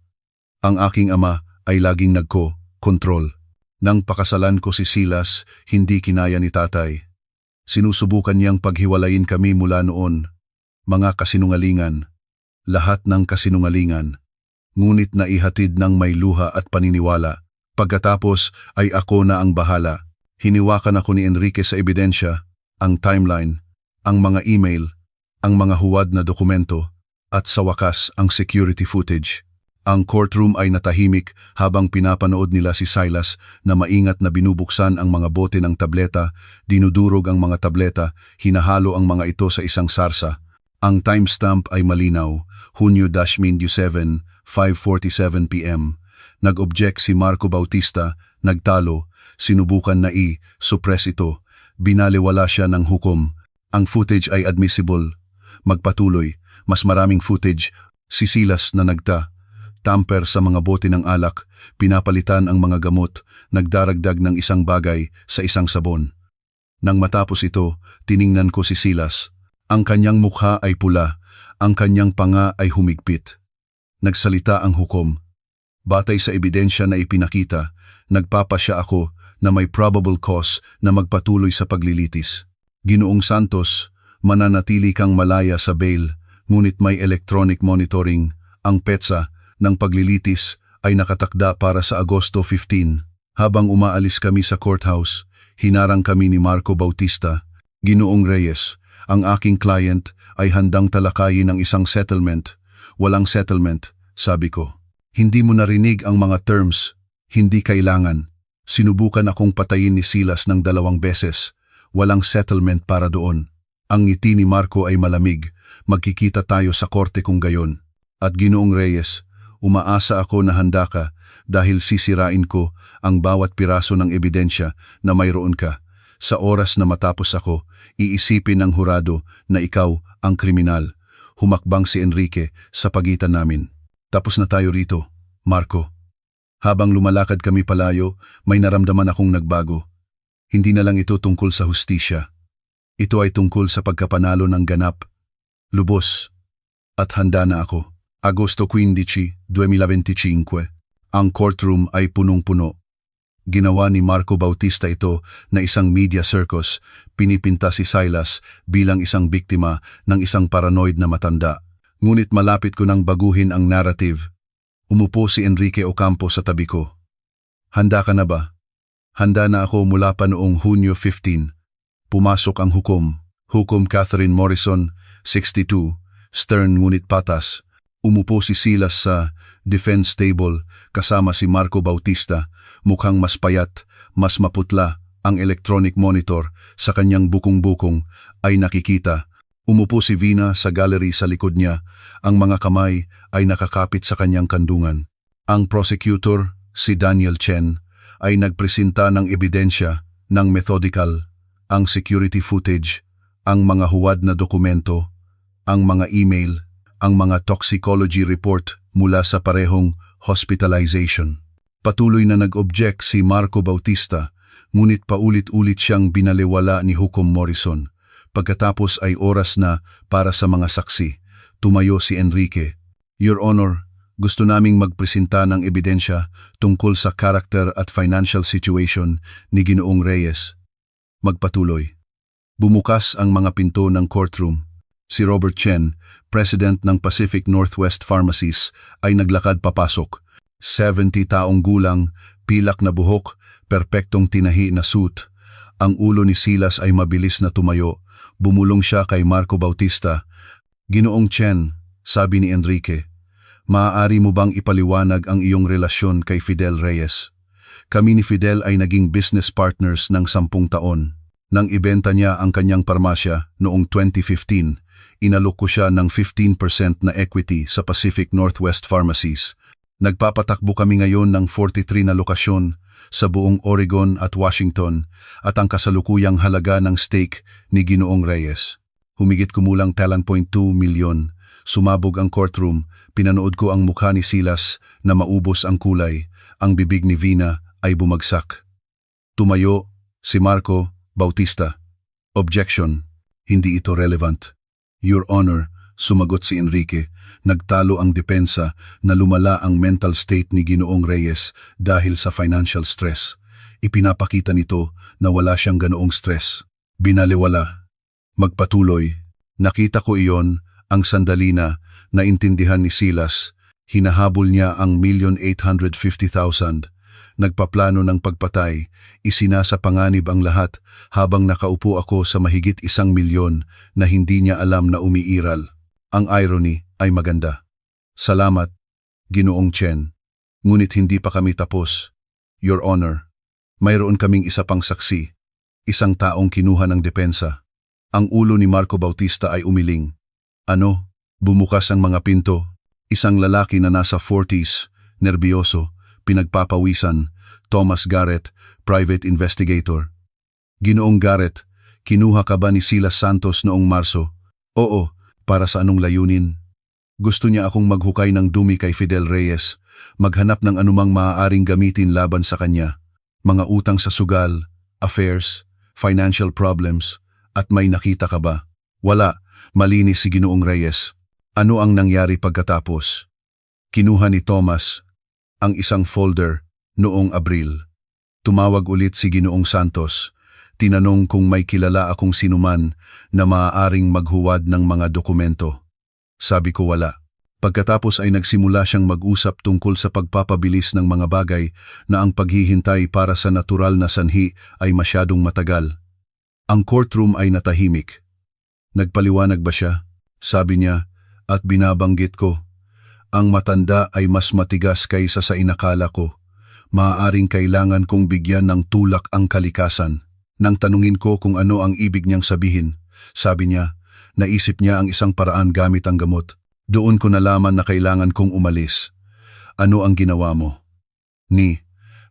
Speaker 1: Ang aking ama ay laging nagko-control. Nang pakasalan ko si Silas, hindi kinaya ni tatay. Sinusubukan niyang paghiwalayin kami mula noon. Mga kasinungalingan. Lahat ng kasinungalingan. Ngunit naihatid ng may luha at paniniwala. Pagkatapos ay ako na ang bahala. Hiniwakan ako ni Enrique sa ebidensya, ang timeline, ang mga email, ang mga huwad na dokumento, at sa wakas ang security footage. Ang courtroom ay natahimik habang pinapanood nila si Silas na maingat na binubuksan ang mga bote ng tableta, dinudurog ang mga tableta, hinahalo ang mga ito sa isang sarsa. Ang timestamp ay malinaw, Hunyo-7, 5:47 p.m. Nag-object si Marco Bautista, nagtalo, sinubukan na i-suppress ito. Binaliwala siya ng hukom. Ang footage ay admissible. Magpatuloy, mas maraming footage. Si Silas na tamper sa mga bote ng alak, pinapalitan ang mga gamot, nagdaragdag ng isang bagay sa isang sabon. Nang matapos ito, tiningnan ko si Silas. Ang kanyang mukha ay pula, ang kanyang panga ay humigpit. Nagsalita ang hukom. Batay sa ebidensya na ipinakita, nagpapasya ako na may probable cause na magpatuloy sa paglilitis. Ginoong Santos, mananatili kang malaya sa bail, ngunit may electronic monitoring. Ang petsa ng paglilitis ay nakatakda para sa Agosto 15. Habang umaalis kami sa courthouse, hinarang kami ni Marco Bautista. Ginoong Reyes, ang aking client ay handang talakayin ng isang settlement. Walang settlement, sabi ko. Hindi mo narinig ang mga terms, hindi kailangan. Sinubukan akong patayin ni Silas ng 2 beses. Walang settlement para doon. Ang ngiti ni Marco ay malamig. Magkikita tayo sa korte kung gayon. At Ginoong Reyes, umaasa ako na handa ka dahil sisirain ko ang bawat piraso ng ebidensya na mayroon ka. Sa oras na matapos ako, iisipin ng hurado na ikaw ang kriminal. Humakbang si Enrique sa pagitan namin. Tapos na tayo rito, Marco. Habang lumalakad kami palayo, may naramdaman akong nagbago. Hindi na lang ito tungkol sa hustisya. Ito ay tungkol sa pagkapanalo ng ganap. Lubos. At handa na ako. Agosto 15, 2025. Ang courtroom ay punong-puno. Ginawa ni Marco Bautista ito na isang media circus. Pinipinta si Silas bilang isang biktima ng isang paranoid na matanda. Ngunit malapit ko nang baguhin ang narrative. Umupo si Enrique Ocampo sa tabi ko. Handa ka na ba? Handa na ako mula pa noong Hunyo 15. Pumasok ang hukom. Hukom Catherine Morrison, 62, stern ngunit patas. Umupo si Silas sa defense table kasama si Marco Bautista, mukhang mas payat, mas maputla. Ang electronic monitor sa kanyang bukong-bukong ay nakikita. Umupo si Vina sa gallery sa likod niya, ang mga kamay ay nakakapit sa kanyang kandungan. Ang prosecutor, si Daniel Chen, ay nagpresenta ng ebidensya ng methodical, ang security footage, ang mga huwad na dokumento, ang mga email, ang mga toxicology report mula sa parehong hospitalization. Patuloy na nag-object si Marco Bautista, ngunit paulit-ulit siyang binaliwala ni Hukom Morrison. Pagkatapos ay oras na para sa mga saksi. Tumayo si Enrique. Your Honor, gusto naming magpresenta ng ebidensya tungkol sa character at financial situation ni Ginoong Reyes. Magpatuloy. Bumukas ang mga pinto ng courtroom. Si Robert Chen, President ng Pacific Northwest Pharmacies, ay naglakad papasok. 70 taong gulang, pilak na buhok, perpektong tinahi na suit. Ang ulo ni Silas ay mabilis na tumayo. Bumulong siya kay Marco Bautista. Ginoong Chen, sabi ni Enrique, maaari mo bang ipaliwanag ang iyong relasyon kay Fidel Reyes? Kami ni Fidel ay naging business partners ng 10 taon. Nang ibenta niya ang kanyang parmasya noong 2015, inalok ko siya ng 15% na equity sa Pacific Northwest Pharmacies. Nagpapatakbo kami ngayon ng 43 na lokasyon sa buong Oregon at Washington at ang kasalukuyang halaga ng stake ni Ginoong Reyes. Humigit kumulang 10.2 milyon. Sumabog ang courtroom, pinanood ko ang mukha ni Silas na maubos ang kulay, ang bibig ni Vina ay bumagsak. Tumayo si Marco Bautista. Objection, hindi ito relevant. Your Honor, sumagot si Enrique, nagtalo ang depensa na lumala ang mental state ni Ginoong Reyes dahil sa financial stress. Ipinapakita nito na wala siyang ganoong stress. Binaliwala. Magpatuloy. Nakita ko iyon, ang sandali na naintindihan ni Silas. Hinahabol niya ang 1,850,000. Nagpaplano ng pagpatay. Isinasa panganib ang lahat habang nakaupo ako sa mahigit 1 milyon na hindi niya alam na umiiral. Ang irony ay maganda. Salamat, Ginoong Chen. Ngunit hindi pa kami tapos. Your Honor, mayroon kaming isa pang saksi. Isang taong kinuha ng depensa. Ang ulo ni Marco Bautista ay umiling. Ano? Bumukas ang mga pinto. Isang lalaki na nasa 40s, nerbiyoso, pinagpapawisan, Thomas Garrett, Private Investigator. Ginoong Garrett, kinuha ka ba ni Silas Santos noong Marso? Oo, para sa anong layunin? Gusto niya akong maghukay ng dumi kay Fidel Reyes, maghanap ng anumang maaaring gamitin laban sa kanya. Mga utang sa sugal, affairs, financial problems, at may nakita ka ba? Wala, malinis si Ginoong Reyes. Ano ang nangyari pagkatapos? Kinuha ni Thomas ang isang folder noong Abril. Tumawag ulit si Ginoong Santos. Tinanong kung may kilala akong sinuman na maaaring maghuwad ng mga dokumento. Sabi ko wala. Pagkatapos ay nagsimula siyang mag-usap tungkol sa pagpapabilis ng mga bagay na ang paghihintay para sa natural na sanhi ay masyadong matagal. Ang courtroom ay natahimik. Nagpaliwanag ba siya? Sabi niya, at binabanggit ko. Ang matanda ay mas matigas kaysa sa inakala ko. Maaaring kailangan kong bigyan ng tulak ang kalikasan. Nang tanungin ko kung ano ang ibig niyang sabihin, sabi niya, naisip niya ang isang paraan gamit ang gamot. Doon ko nalaman na kailangan kong umalis. Ano ang ginawa mo?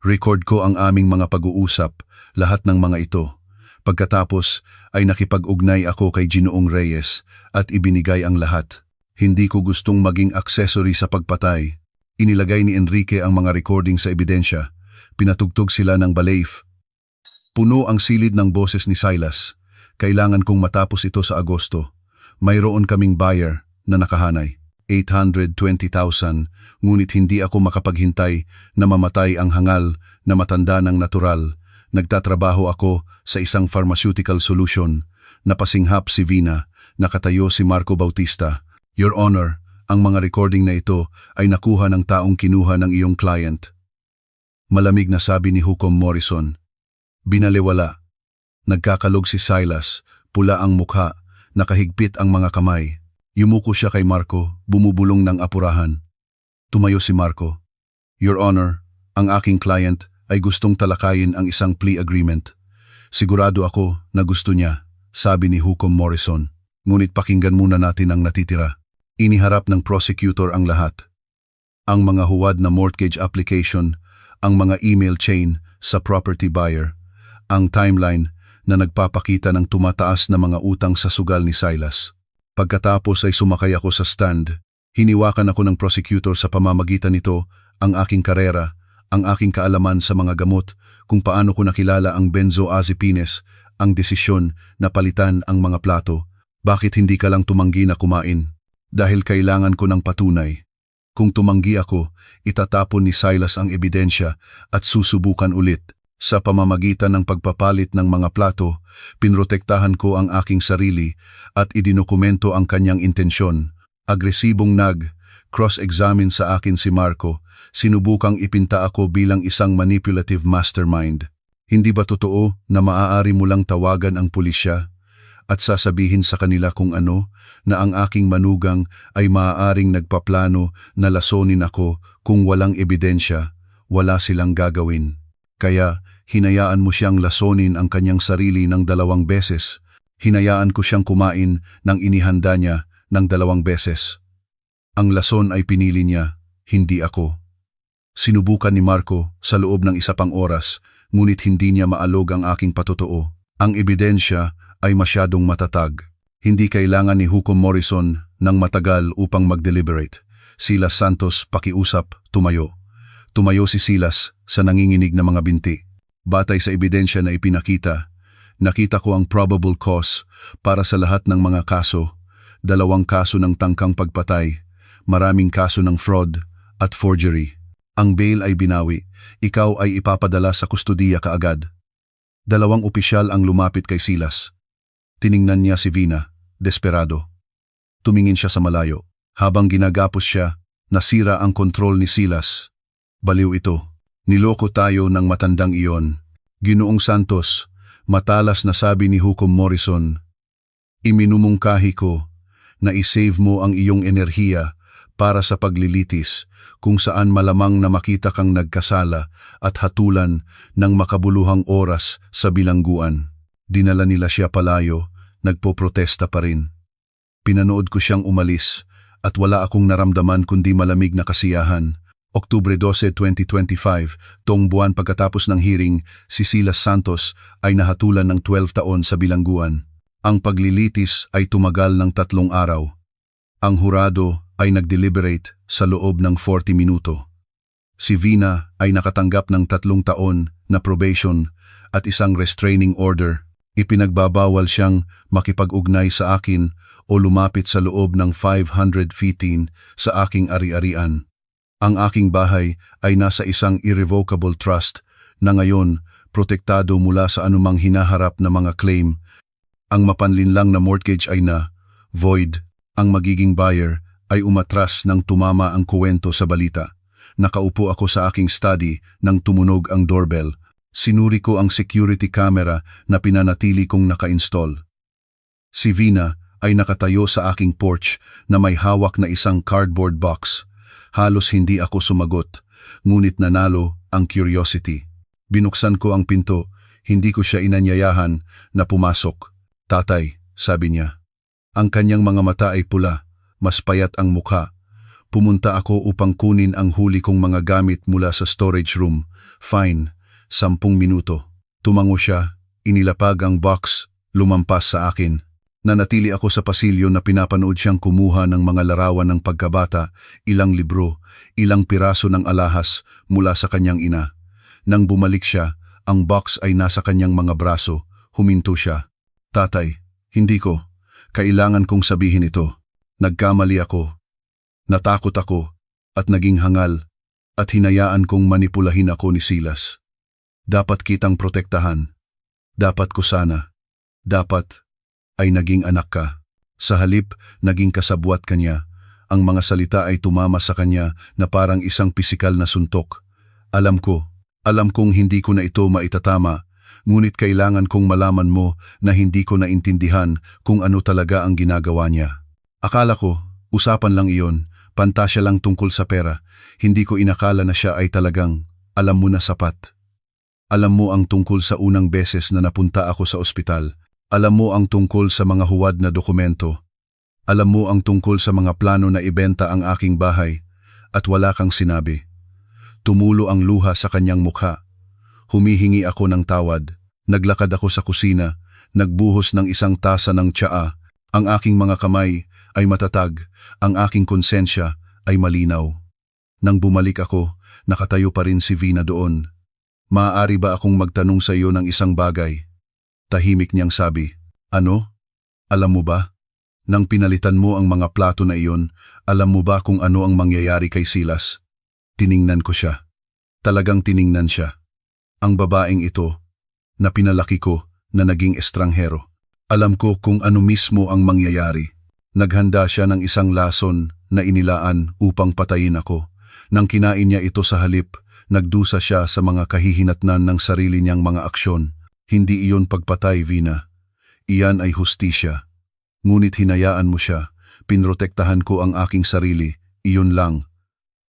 Speaker 1: Record ko ang aming mga pag-uusap, lahat ng mga ito. Pagkatapos ay nakipag-ugnay ako kay Ginoong Reyes at ibinigay ang lahat. Hindi ko gustong maging accessory sa pagpatay. Inilagay ni Enrique ang mga recording sa ebidensya. Pinatugtog sila ng balaif. Puno ang silid ng boses ni Silas. Kailangan kong matapos ito sa Agosto. Mayroon kaming buyer na nakahanay. 820,000, ngunit hindi ako makapaghintay na mamatay ang hangal na matanda ng natural. Nagtatrabaho ako sa isang pharmaceutical solution. Napasinghap si Vina, nakatayo si Marco Bautista. Your Honor, ang mga recording na ito ay nakuha ng taong kinuha ng iyong client. Malamig na sabi ni Hukom Morrison. Binaliwala. Nagkakalog si Silas, pula ang mukha, nakahigpit ang mga kamay. Yumuko siya kay Marco, bumubulong ng apurahan. Tumayo si Marco. Your Honor, ang aking client ay gustong talakayin ang isang plea agreement. Sigurado ako na gusto niya, sabi ni Hukom Morrison. Ngunit pakinggan muna natin ang natitira. Iniharap ng prosecutor ang lahat. Ang mga huwad na mortgage application, ang mga email chain sa property buyer, ang timeline na nagpapakita ng tumataas na mga utang sa sugal ni Silas. Pagkatapos ay sumakay ako sa stand. Hiniwakan ako ng prosecutor sa pamamagitan nito ang aking karera, ang aking kaalaman sa mga gamot, kung paano ko nakilala ang benzodiazepines, ang desisyon na palitan ang mga plato. Bakit hindi ka lang tumanggi na kumain? Dahil kailangan ko ng patunay. Kung tumanggi ako, itatapon ni Silas ang ebidensya at susubukan ulit. Sa pamamagitan ng pagpapalit ng mga plato, pinrotektahan ko ang aking sarili at idinokumento ang kanyang intensyon. Agresibong cross-examine sa akin si Marco, sinubukang ipinta ako bilang isang manipulative mastermind. Hindi ba totoo na maaari mo lang tawagan ang pulisya at sasabihin sa kanila kung ano, na ang aking manugang ay maaaring nagpaplano na lasonin ako kung walang ebidensya, wala silang gagawin. Kaya, hinayaan mo siyang lasonin ang kanyang sarili ng 2 beses. Hinayaan ko siyang kumain ng inihanda niya ng 2 beses. Ang lason ay pinili niya, hindi ako. Sinubukan ni Marco sa loob ng 1 pang oras, ngunit hindi niya maalog ang aking patotoo. Ang ebidensya ay masyadong matatag. Hindi kailangan ni Hukom Morrison ng matagal upang mag-deliberate. Silas Santos, pakiusap, tumayo. Tumayo si Silas sa nanginginig na mga binti. Batay sa ebidensya na ipinakita, nakita ko ang probable cause para sa lahat ng mga kaso. 2 kaso ng tangkang pagpatay, maraming kaso ng fraud at forgery. Ang bail ay binawi, ikaw ay ipapadala sa kustudiya kaagad. 2 opisyal ang lumapit kay Silas. Tiningnan niya si Vina, desperado. Tumingin siya sa malayo. Habang ginagapos siya, nasira ang kontrol ni Silas. Baliw ito. Niloko tayo ng matandang iyon. Ginoong Santos, matalas na sabi ni Hukom Morrison, iminumungkahi ko na isave mo ang iyong enerhiya para sa paglilitis kung saan malamang na makita kang nagkasala at hatulan ng makabuluhang oras sa bilangguan. Dinala nila siya palayo, nagpoprotesta pa rin. Pinanood ko siyang umalis at wala akong naramdaman kundi malamig na kasiyahan. Oktubre 12, 2025, tong buwan pagkatapos ng hearing, si Silas Santos ay nahatulan ng 12 taon sa bilangguan. Ang paglilitis ay tumagal ng 3 araw. Ang hurado ay nag-deliberate sa loob ng 40 minuto. Si Vina ay nakatanggap ng 3 taon na probation at isang restraining order. Ipinagbabawal siyang makipag-ugnay sa akin o lumapit sa loob ng 500 feet sa aking ari-arian. Ang aking bahay ay nasa isang irrevocable trust na ngayon protektado mula sa anumang hinaharap na mga claim. Ang mapanlinlang na mortgage ay void. Ang magiging buyer ay umatras nang tumama ang kuwento sa balita. Nakaupo ako sa aking study nang tumunog ang doorbell. Sinuri ko ang security camera na pinanatili kong naka-install. Si Vina ay nakatayo sa aking porch na may hawak na isang cardboard box. Halos hindi ako sumagot, ngunit nanalo ang curiosity. Binuksan ko ang pinto, hindi ko siya inanyayahan na pumasok. Tatay, sabi niya. Ang kanyang mga mata ay pula, mas payat ang mukha. Pumunta ako upang kunin ang huli kong mga gamit mula sa storage room. Fine, 10 minuto. Tumango siya, inilapag ang box, lumampas sa akin. Nanatili ako sa pasilyo na pinapanood siyang kumuha ng mga larawan ng pagkabata, ilang libro, ilang piraso ng alahas mula sa kanyang ina. Nang bumalik siya, ang box ay nasa kanyang mga braso, huminto siya. Tatay, hindi ko. Kailangan kong sabihin ito. Nagkamali ako. Natakot ako at naging hangal at hinayaan kong manipulahin ako ni Silas. Dapat kitang protektahan. Dapat ko sana. Dapat ay naging anak ka. Sa halip, naging kasabwat kanya. Ang mga salita ay tumama sa kanya na parang isang pisikal na suntok. Alam kong hindi ko na ito maitatama, ngunit kailangan kong malaman mo na hindi ko naintindihan kung ano talaga ang ginagawa niya. Akala ko, usapan lang iyon, pantasya lang tungkol sa pera. Hindi ko inakala na siya ay talagang, alam mo na sapat. Alam mo ang tungkol sa unang beses na napunta ako sa ospital. Alam mo ang tungkol sa mga huwad na dokumento. Alam mo ang tungkol sa mga plano na ibenta ang aking bahay at wala kang sinabi. Tumulo ang luha sa kanyang mukha. Humihingi ako ng tawad. Naglakad ako sa kusina, nagbuhos ng isang tasa ng tsaa. Ang aking mga kamay ay matatag, ang aking konsensya ay malinaw. Nang bumalik ako, nakatayo pa rin si Vina doon. Maaari ba akong magtanong sa iyo ng isang bagay? Tahimik niyang sabi, ano? Alam mo ba? Nang pinalitan mo ang mga plato na iyon, alam mo ba kung ano ang mangyayari kay Silas? Tiningnan ko siya. Talagang tiningnan siya. Ang babaeng ito, na pinalaki ko, na naging estranghero. Alam ko kung ano mismo ang mangyayari. Naghanda siya ng isang lason na inilaan upang patayin ako. Nang kinain niya ito sa halip, nagdusa siya sa mga kahihinatnan ng sarili niyang mga aksyon. Hindi iyon pagpatay, Vina. Iyan ay hustisya. Ngunit hinayaan mo siya. Pinrotektahan ko ang aking sarili. Iyon lang.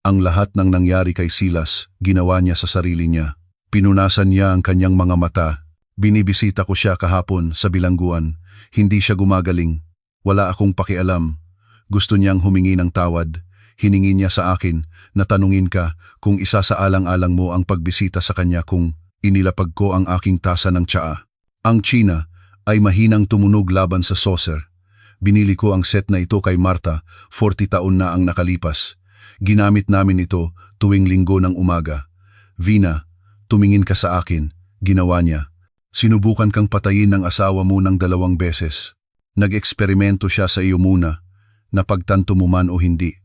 Speaker 1: Ang lahat ng nangyari kay Silas, ginawa niya sa sarili niya. Pinunasan niya ang kanyang mga mata. Binibisita ko siya kahapon sa bilangguan. Hindi siya gumagaling. Wala akong pakialam. Gusto niyang humingi ng tawad. Hiningi niya sa akin na tanungin ka kung isasaalang-alang mo ang pagbisita sa kanya kung inilapag ko ang aking tasa ng tsaa. Ang China ay mahinang tumunog laban sa saucer. Binili ko ang set na ito kay Marta, 40 taon na ang nakalipas. Ginamit namin ito tuwing linggo ng umaga. Vina, tumingin ka sa akin, ginawa niya. Sinubukan kang patayin ng asawa mo ng 2 beses. Nag-eksperimento siya sa iyo muna, napagtanto mo man o hindi.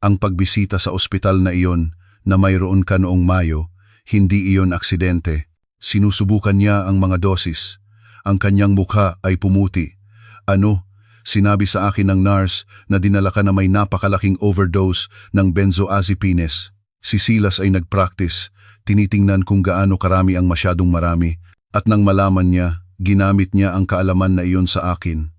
Speaker 1: Ang pagbisita sa ospital na iyon na mayroon ka noong Mayo, hindi iyon aksidente. Sinusubukan niya ang mga dosis. Ang kanyang mukha ay pumuti. Ano? Sinabi sa akin ng nurse na dinala ka na may napakalaking overdose ng benzodiazepines. Si Silas ay nag-practice. Tinitingnan kung gaano karami ang masyadong marami. At nang malaman niya, ginamit niya ang kaalaman na iyon sa akin.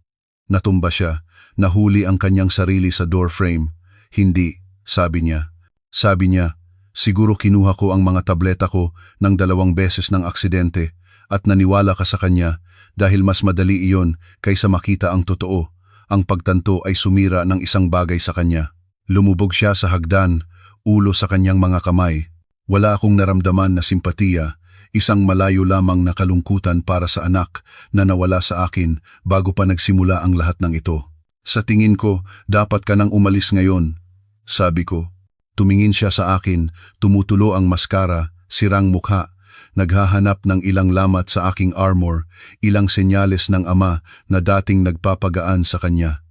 Speaker 1: Natumba siya. Nahuli ang kanyang sarili sa doorframe. Hindi, sabi niya. Sabi niya, siguro kinuha ko ang mga tableta ko ng 2 beses ng aksidente at naniwala ka sa kanya dahil mas madali iyon kaysa makita ang totoo. Ang pagtanto ay sumira ng isang bagay sa kanya. Lumubog siya sa hagdan, ulo sa kanyang mga kamay. Wala akong naramdaman na simpatiya, isang malayo lamang na kalungkutan para sa anak na nawala sa akin bago pa nagsimula ang lahat ng ito. Sa tingin ko, dapat ka nang umalis ngayon, sabi ko. Tumingin siya sa akin, tumutulo ang maskara, sirang mukha, naghahanap ng ilang lamat sa aking armor, ilang senyales ng ama na dating nagpapagaan sa kanya.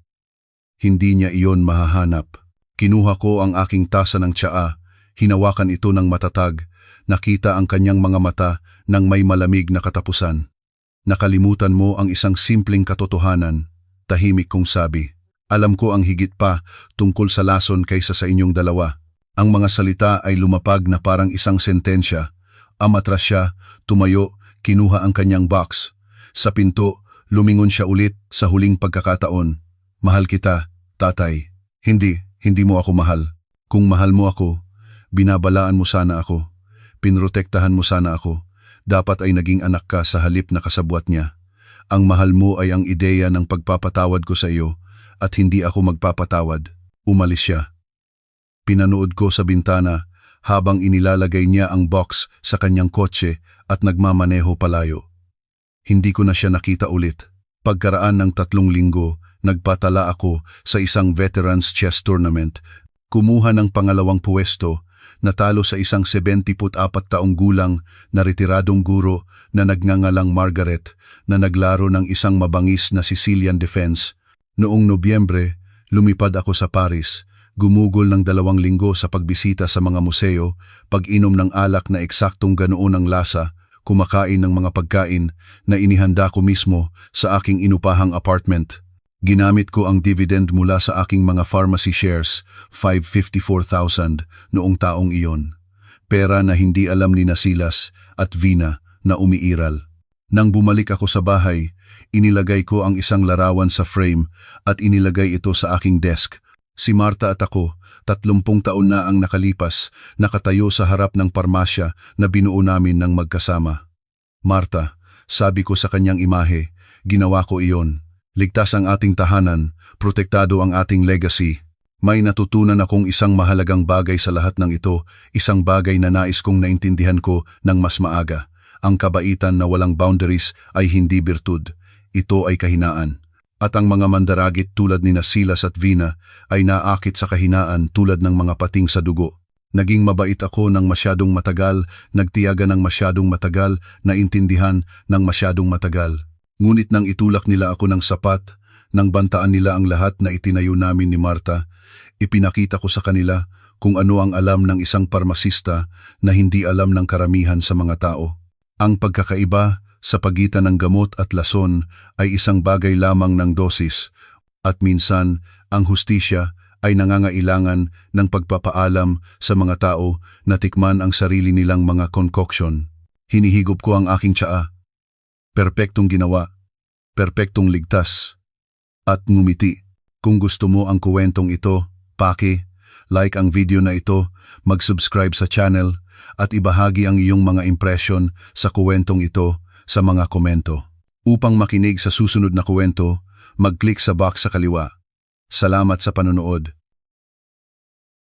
Speaker 1: Hindi niya iyon mahahanap. Kinuha ko ang aking tasa ng tsaa, hinawakan ito ng matatag, nakita ang kanyang mga mata ng may malamig na katapusan. Nakalimutan mo ang isang simpleng katotohanan, tahimik kong sabi. Alam ko ang higit pa tungkol sa lason kaysa sa inyong dalawa. Ang mga salita ay lumapag na parang isang sentensya. Amatras siya, tumayo, kinuha ang kanyang box. Sa pinto, lumingon siya ulit sa huling pagkakataon. Mahal kita, tatay. Hindi mo ako mahal. Kung mahal mo ako, binabalaan mo sana ako. Pinrotektahan mo sana ako. Dapat ay naging anak ka sa halip na kasabwat niya. Ang mahal mo ay ang ideya ng pagpapatawad ko sa iyo at hindi ako magpapatawad. Umalis siya. Pinanood ko sa bintana habang inilalagay niya ang box sa kanyang kotse at nagmamaneho palayo. Hindi ko na siya nakita ulit. Pagkaraan ng 3 linggo, nagpatala ako sa isang veterans chess tournament. Kumuha ng pangalawang puwesto, natalo sa isang 74 taong gulang na retiradong guro na nagngangalang Margaret na naglaro ng isang mabangis na Sicilian defense. Noong Nobyembre, lumipad ako sa Paris. Gumugol ng 2 linggo sa pagbisita sa mga museo, pag-inom ng alak na eksaktong ganoon ang lasa, kumakain ng mga pagkain na inihanda ko mismo sa aking inupahang apartment. Ginamit ko ang dividend mula sa aking mga pharmacy shares, 554,000 noong taong iyon. Pera na hindi alam ni Silas at Vina na umiiral. Nang bumalik ako sa bahay, inilagay ko ang isang larawan sa frame at inilagay ito sa aking desk. Si Marta at ako, 30 taon na ang nakalipas, nakatayo sa harap ng parmasya na binuo namin ng magkasama. Marta, sabi ko sa kanyang imahe, ginawa ko iyon. Ligtas ang ating tahanan, protektado ang ating legacy. May natutunan akong isang mahalagang bagay sa lahat ng ito, isang bagay na nais kong naintindihan ko ng mas maaga. Ang kabaitan na walang boundaries ay hindi birtud. Ito ay kahinaan. At ang mga mandaragit tulad ni Silas at Vina ay naakit sa kahinaan tulad ng mga pating sa dugo. Naging mabait ako ng masyadong matagal, nagtiyaga ng masyadong matagal, naintindihan ng masyadong matagal. Ngunit nang itulak nila ako ng sapat, nang bantaan nila ang lahat na itinayo namin ni Marta, ipinakita ko sa kanila kung ano ang alam ng isang parmasista na hindi alam ng karamihan sa mga tao. Ang pagkakaiba sa pagitan ng gamot at lason ay isang bagay lamang ng dosis, at minsan ang hustisya ay nangangailangan ng pagpapaalam sa mga tao na tikman ang sarili nilang mga concoction. Hinihigop ko ang aking tsaa. Perpektong ginawa, perpektong ligtas, at ngumiti. Kung gusto mo ang kuwentong ito, like ang video na ito, mag-subscribe sa channel, at ibahagi ang iyong mga impression sa kuwentong ito sa mga komento. Upang makinig sa susunod na kuwento, mag-click sa box sa kaliwa. Salamat sa panonood.